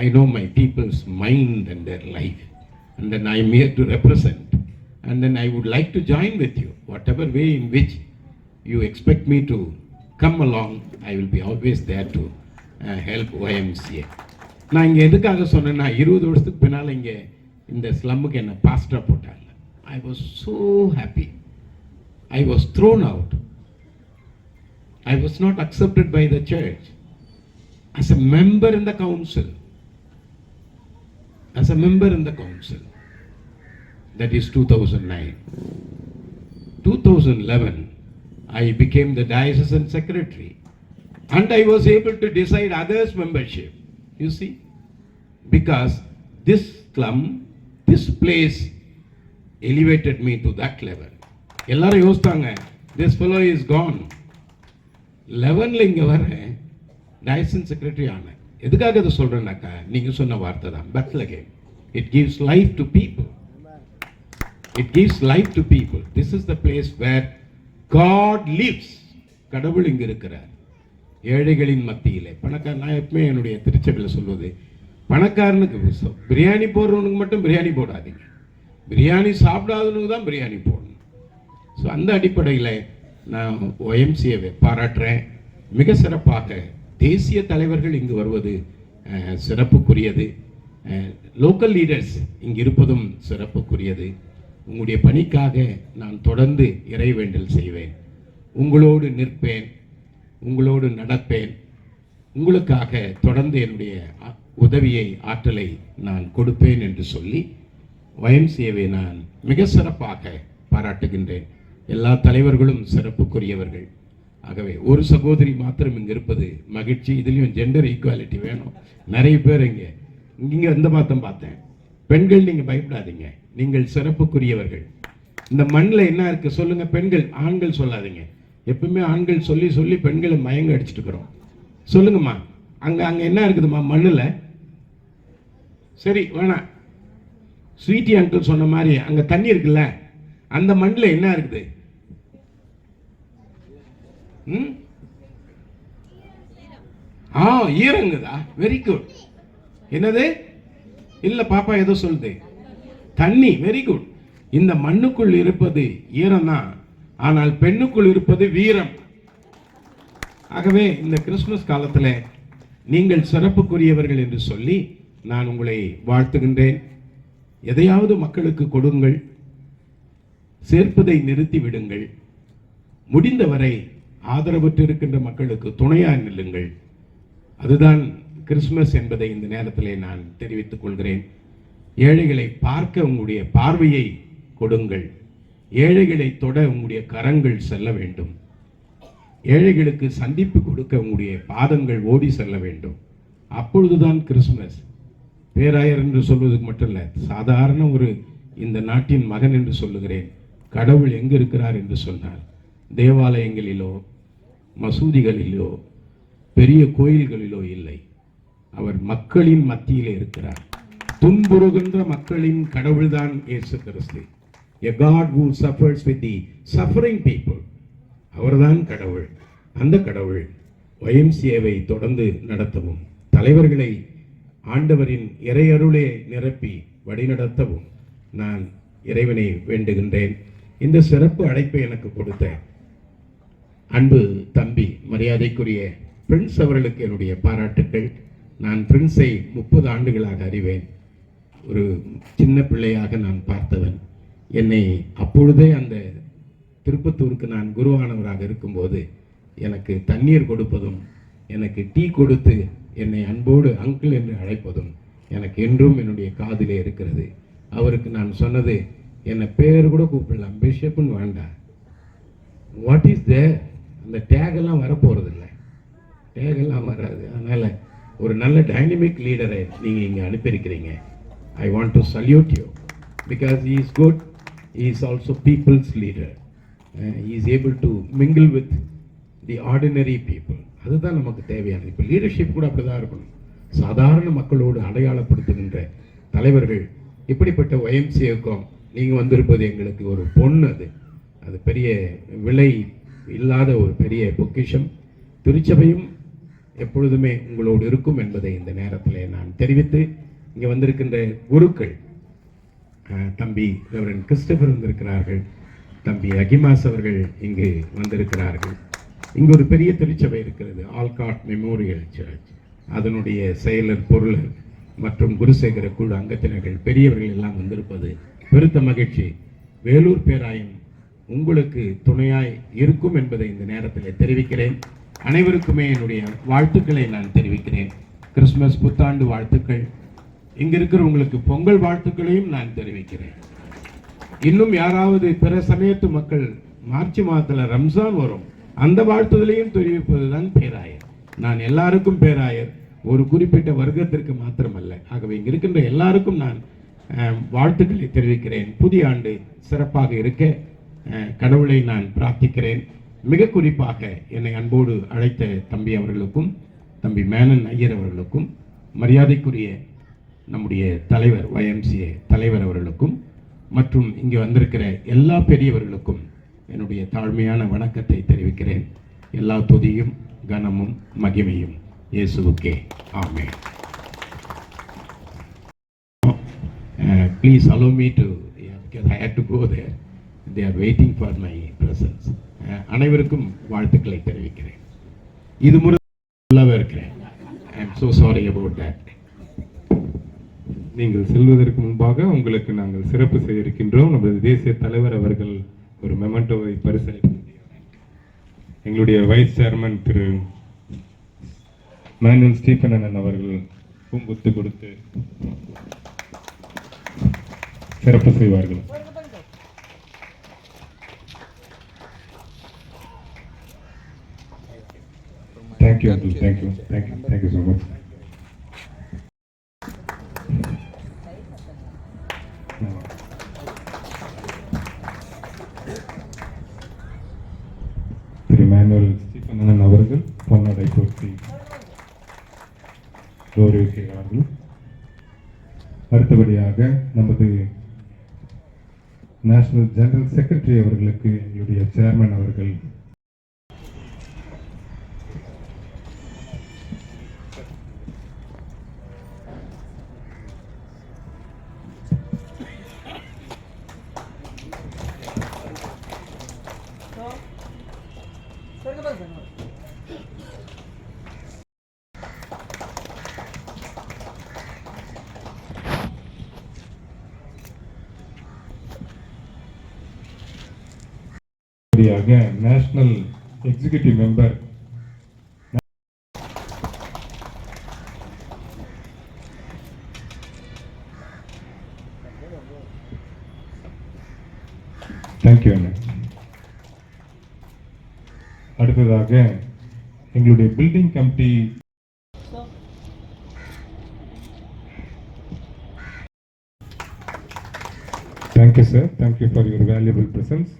I know my people's mind and their life, and then I am here to represent, and then I would like to join with you whatever way in which you expect me to come along. I will be always there to help YMCA. நான் இங்கே எதுக்காக சொன்னேன்னா 20 வருஷத்துக்கு பின்னால் இங்கே இந்த ஸ்லம்முக்கு என்னை பாஸ்டராக போட்டாங்க. I was so happy. I was thrown out. I was not accepted by the church as a member in the council. As a member in the council. That is 2009. 2011, I became the diocesan secretary, and I was able to decide others' membership. You see, because this slum, this place elevated me to that level. எல்லாரும் யோசித்தாங்க, this fellow is gone. 11ல் இங்கே வரேன், diocesan secretary ஆனேன். எதுக்காக இதை சொல்கிறேன்னாக்கா, நீங்கள் சொன்ன வார்த்தை தான், Bethlehem. It gives life to people. It gives life to people. This is the place where God lives. கடவுள் இங்கே இருக்கிறார். ஏழைகளின் மத்தியிலே பணக்காரன். நான் எப்பவுமே என்னுடைய திருச்சபையில் சொல்வது, பணக்காரனுக்கு பிரியாணி போடுறவனுக்கு மட்டும் பிரியாணி போடாதீங்க, பிரியாணி சாப்பிடாதவனுக்கு தான் பிரியாணி போடணும். ஸோ அந்த அடிப்படையில் நான் YMCAவை பாராட்டுறேன். மிக சிறப்பாக தேசிய தலைவர்கள் இங்கு வருவது சிறப்புக்குரியது. லோக்கல் லீடர்ஸ் இங்கு இருப்பதும் சிறப்புக்குரியது. உங்களுடைய பணிக்காக நான் தொடர்ந்து இறைவேண்டல் செய்வேன். உங்களோடு நிற்பேன், உங்களோடு நடப்பேன். உங்களுக்காக தொடர்ந்து என்னுடைய உதவியை, ஆற்றலை நான் கொடுப்பேன் என்று சொல்லி YMCAவை நான் மிக சிறப்பாக பாராட்டுகின்றேன். எல்லா தலைவர்களும் சிறப்புக்குரியவர்கள். ஆகவே ஒரு சகோதரி மாத்திரம் இங்கே இருப்பது மகிழ்ச்சி. இதுலேயும் ஜெண்டர் ஈக்குவாலிட்டி வேணும். நிறைய பேர் இங்கே இந்த மாதம் பார்த்தேன். பெண்கள் நீங்கள் பயப்படாதீங்க, நீங்கள் சிறப்புக்குரியவர்கள். இந்த மண்ணில் என்ன இருக்குது சொல்லுங்கள். பெண்கள், ஆண்கள் சொல்லாதீங்க. எப்பவுமே ஆண்கள் சொல்லி சொல்லி பெண்களை மயங்க அடிச்சுட்டு இருக்கிறோம். சொல்லுங்கம்மா, அங்கே என்ன இருக்குதும்மா மண்ணில்? சரி வேணாம். ஸ்வீட்டி அங்கிள் சொன்ன மாதிரி அங்கே தண்ணி இருக்குல்ல, அந்த மண்ணில் என்ன இருக்குது? ம், ஈரங்குதா? Very good. என்னது? இல்லை பாப்பா ஏதோ சொல்லுது, தண்ணி. Very good. இந்த மண்ணுக்குள் இருப்பது ஈரம்தான், ஆனால் பெண்ணுக்குள் இருப்பது வீரம். ஆகவே இந்த கிறிஸ்துமஸ் காலத்தில் நீங்கள் சிறப்புக்குரியவர்கள் என்று சொல்லி நான் உங்களை வாழ்த்துகின்றேன். எதையாவது மக்களுக்கு கொடுங்கள், சேர்ப்பதை நிறுத்தி விடுங்கள். முடிந்தவரை ஆதரவற்று இருக்கின்ற மக்களுக்கு துணையாக நில்லுங்கள். அதுதான் கிறிஸ்துமஸ் என்பதை இந்த நேரத்திலே நான் தெரிவித்துக் கொள்கிறேன். ஏழைகளை பார்க்க உங்களுடைய பார்வையை கொடுங்கள். ஏழைகளை தொட உங்களுடைய கரங்கள் செல்ல வேண்டும். ஏழைகளுக்கு சந்திப்பு கொடுக்க உங்களுடைய பாதங்கள் ஓடி செல்ல வேண்டும். அப்பொழுதுதான் கிறிஸ்துமஸ். பேராயர் என்று சொல்வதற்கு மட்டும் இல்லை, சாதாரண ஒரு இந்த நாட்டின் மகன் என்று சொல்லுகிறேன். கடவுள் எங்கு இருக்கிறார் என்று சொன்னார், தேவாலயங்களிலோ மசூதிகளிலோ பெரிய கோயில்களிலோ இல்லை, அவர் மக்களின் மத்தியிலே இருக்கிறார். துன்புறுகின்ற மக்களின் கடவுள்தான் இயேசு கிறிஸ்து. A God who suffers with the suffering people. அவர்தான் கடவுள். அந்த கடவுள் YMCAவை தொடர்ந்து நடத்தவும், தலைவர்களை ஆண்டவரின் இறையருளே நிரப்பி வழிநடத்தவும் நான் இறைவனை வேண்டுகின்றேன். இந்த சிறப்பு அழைப்பை எனக்கு கொடுத்த அன்பு தம்பி மரியாதைக்குரிய பிரின்ஸ் அவர்களுக்கு என்னுடைய பாராட்டுக்கள். நான் பிரின்ஸை 30 ஆண்டுகளாக அறிவேன். ஒரு சின்ன பிள்ளையாக நான் பார்த்தவன். என்னை அப்பொழுதே அந்த திருப்பத்தூருக்கு நான் குருவானவராக இருக்கும்போது எனக்கு தண்ணீர் கொடுப்பதும், எனக்கு டீ கொடுத்து என்னை அன்போடு அங்கிள் என்று அழைப்பதும் எனக்கு என்றும் என்னுடைய காதிலே இருக்கிறது. அவருக்கு நான் சொன்னது, என்னை பேர் கூட கூப்பிடலாம், பிஷப்னு வேண்டாம். What is there? அந்த டேகெல்லாம் வரப்போகிறதில்லை, டேகெல்லாம் வராது. அதனால் ஒரு நல்ல டைனமிக் லீடரை நீங்கள் இங்கே அனுப்பியிருக்கிறீங்க. I want to salute you because he is good. He is also people's leader. He is able to mingle with the ordinary people. அதுதான் நமக்கு தேவையானது. இப்போ லீடர்ஷிப் கூட அப்படி தான் இருக்கணும். சாதாரண மக்களோடு அடையாளப்படுத்துகின்ற தலைவர்கள். இப்படிப்பட்ட YMCAவுக்கும் நீங்கள் வந்திருப்பது எங்களுக்கு ஒரு பொண்ணு. அது பெரிய விலை இல்லாத ஒரு பெரிய பொக்கிஷம். திருச்சபையும் எப்பொழுதுமே உங்களோடு இருக்கும் என்பதை இந்த நேரத்தில் நான் தெரிவித்து, இங்கே வந்திருக்கின்ற குருக்கள் தம்பி ரெவரண்ட் கிறிஸ்டபர் வந்திருக்கிறார்கள், தம்பி அகிமாஸ் அவர்கள் இங்கு வந்திருக்கிறார்கள். இங்கு ஒரு பெரிய திருச்சபை இருக்கிறது, ஆல்காட் மெமோரியல் சர்ச். அதனுடைய செயலர், பொருளர் மற்றும் குருசேகர குழு அங்கத்தினர்கள், பெரியவர்கள் எல்லாம் வந்திருப்பது பெருத்த மகிழ்ச்சி. வேலூர் பேராயம் உங்களுக்கு துணையாய் இருக்கும் என்பதை இந்த நேரத்தில் தெரிவிக்கிறேன். அனைவருக்குமே என்னுடைய வாழ்த்துக்களை நான் தெரிவிக்கிறேன். கிறிஸ்துமஸ் புத்தாண்டு வாழ்த்துக்கள். இங்க இருக்கிறவங்களுக்கு பொங்கல் வாழ்த்துக்களையும் நான் தெரிவிக்கிறேன். இன்னும் யாராவது பிற சமயத்து மக்கள் மார்ச் மாதத்தில் ரம்ஜான் வரும், அந்த வாழ்த்துதலையும் தெரிவிப்பதுதான் பேராயர். நான் எல்லாருக்கும் பேராயர், ஒரு குறிப்பிட்ட வர்க்கத்திற்கு மாத்திரமல்ல. ஆகவே இங்க இருக்கின்ற எல்லாருக்கும் நான் வாழ்த்துக்களை தெரிவிக்கிறேன். புதிய ஆண்டு சிறப்பாக இருக்க கடவுளை நான் பிரார்த்திக்கிறேன். மிக குறிப்பாக என்னை அன்போடு அழைத்த தம்பி அவர்களுக்கும், தம்பி மேனன் ஐயர் அவர்களுக்கும், மரியாதைக்குரிய நம்முடைய தலைவர் YMCA தலைவர் அவர்களுக்கும், மற்றும் இங்கே வந்திருக்கிற எல்லா பெரியவர்களுக்கும் என்னுடைய தாழ்மையான வணக்கத்தை தெரிவிக்கிறேன். எல்லா துதியும் கனமும் மகிமையும் இயேசுவுக்கே. ஆமென். Please allow me to, because I had to go there. They are waiting for my presence. அனைவருக்கும் வாழ்த்துக்களை தெரிவிக்கிறேன். இது முறை இருக்கிறேன். I am so sorry about that. நீங்கள் செல்வதற்கு முன்பாக உங்களுக்கு நாங்கள் சிறப்பு செய்ய இருக்கின்றோம். நமது தேசிய தலைவர் அவர்கள் ஒரு மெமெண்டோவை பரிசளிக்க எங்களுடைய வைஸ் சேர்மன் திரு மேனுவல் ஸ்டீபன் அண்ணன் அவர்கள் பூங்குத்து கொடுத்து சிறப்பு செய்வார்கள். Thank you, Abdul. Thank you. Thank you. Thank you so much. Thiru manual Stephen அண்ணன் அவர்கள் பொன்னாடை போர்த்தி கௌரவிக்கிறார்கள். அடுத்தபடியாக நமது நேஷனல் ஜெனரல் செக்ரட்டரி அவர்களுக்கு எங்களுடைய சேர்மன் அவர்கள் சார் இங்கே பாருங்க sir. National executive member thank you அண்ணா. அடுத்ததாக எங்களுடைய building committee thank you sir, thank you for your valuable presence.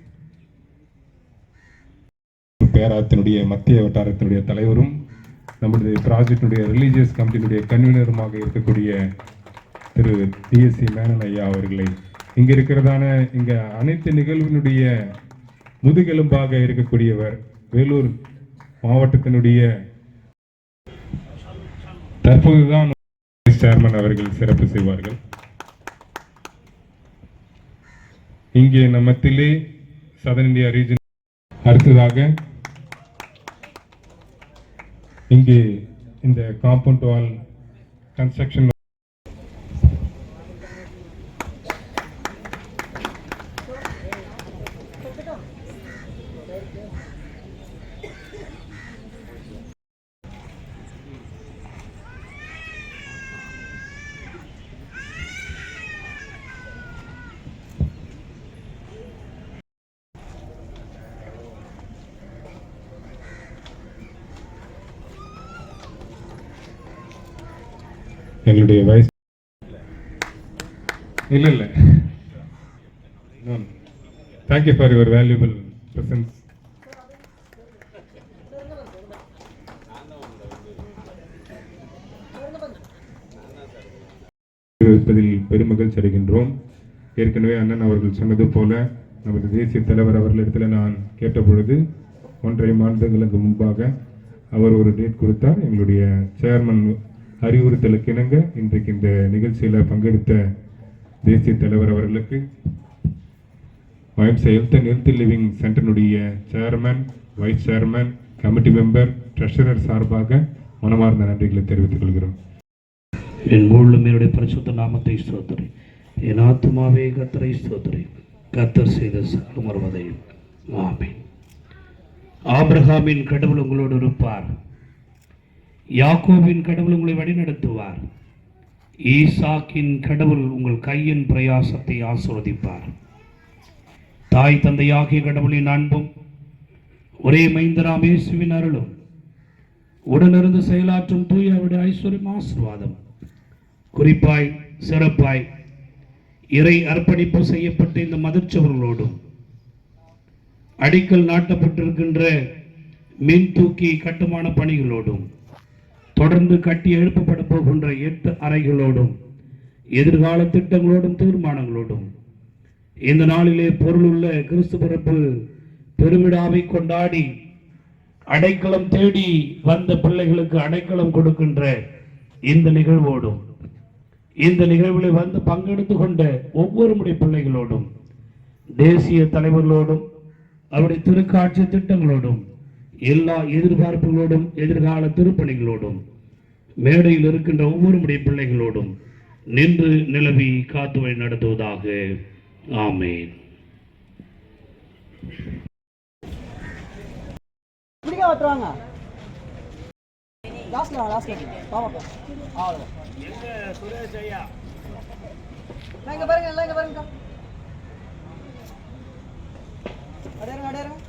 பேராத்தினுடைய மத்திய வட்டாரத்தினுடைய தலைவரும் நம்முடைய ப்ராஜெக்டினுடைய ரிலீஜியஸ் கமிட்டியினுடைய கன்வீனருமாக இருக்கக்கூடிய திரு டிஎஸ்சி மேனன் ஐயா அவர்களை இங்கே இருக்கிறதான இங்கே அனைத்து நிகழ்வினுடைய முதுகெலும்பாக இருக்கக்கூடியவர் வேலூர் மாவட்டத்தினுடைய தற்போதுதான் சேர்மன் அவர்கள் சிறப்பு செய்வார்கள். இங்கே நம்மத்திலே சதன் இந்தியா ரீஜன். அடுத்ததாக இங்கே இந்த காம்பவுண்ட் வால் கன்ஸ்ட்ரக்ஷன் எங்களுடைய வைஸ் இல்லை thank you for your valuable presence. இருப்பதில் பெருமகிழ்ச்சி அடைகின்றோம். ஏற்கனவே அண்ணன் அவர்கள் சொன்னது போல நமது தேசிய தலைவர் அவர்களிடத்தில் நான் கேட்ட பொழுது 1.5 மாதங்களுக்கு முன்பாக அவர் ஒரு டேட் கொடுத்தார். எங்களுடைய சேர்மன் அறிவுறுத்தலுக்கு இணங்க இன்றைக்கு இந்த நிகழ்ச்சியில் பங்கெடுத்த தேசிய தலைவர் அவர்களுக்கு YMCA ஹெல்த் லிவிங் சென்டரினுடைய chairman, vice chairman, committee member, treasurer சார்பாக மனமார்ந்த நன்றிகளை தெரிவித்துக் கொள்கிறோம். என் முழும் என்னுடைய பரிசுத்த நாமத்தை ஸ்தோத்திரி. என் ஆத்துமாவே கர்த்தரை ஸ்தோத்திரி. கர்த்தர் செய்த சகலமர்வதையும். ஆமென். ஆபிரகாமின் கடவுள் உங்களோடு இருப்பார். யாக்கோபின் கடவுள் உங்களை வழிநடத்துவார். ஈசாக்கின் கடவுள் உங்கள் கையின் பிரயாசத்தை ஆசீர்வதிப்பார். தாய் தந்தையாகிய கடவுளின் அன்பும் ஒரே மைந்தராம் இயேசுவின் அருளும் உடனிருந்து செயலாற்றும் தூயவருடைய ஐஸ்வர்யம் ஆசீர்வாதம் குறிப்பாய் சிறப்பாய் இறை அர்ப்பணிப்பு செய்யப்பட்ட இந்த மதச்சவர்களோடும் அடிக்கல் நாட்டப்பட்டிருக்கின்ற மின் தூக்கி கட்டுமான பணிகளோடும் தொடர்ந்து கட்டி எழுப்பப்பட போகின்ற 8 அறைகளோடும் எதிர்கால திட்டங்களோடும் தீர்மானங்களோடும் இந்த நாளிலே பொருளுள்ள கிறிஸ்து பிறப்பு பெருவிழாவை கொண்டாடி அடைக்கலம் தேடி வந்த பிள்ளைகளுக்கு அடைக்கலம் கொடுக்கின்ற இந்த நிகழ்வோடும் இந்த நிகழ்வில் வந்து பங்கெடுத்து கொண்ட ஒவ்வொரு முறை பிள்ளைகளோடும் தேசிய தலைவர்களோடும் அவருடைய திருக்காட்சி திட்டங்களோடும் எல்லா எதிர்பார்ப்புகளோடும் எதிர்கால திருப்பணிகளோடும் மேடையில் இருக்கின்ற ஒவ்வொரு முறை பிள்ளைகளோடும் நின்று நிலவி காத்து வழி நடத்துவதாக. ஆமென். வந்துருவாங்க. லாஸ்ட்ல பாப்பா அவ்வளோ எங்க சுரேஷ் ஐயா இங்க பாருங்க, எல்லாம் இங்க பாருங்க. அடேருங்க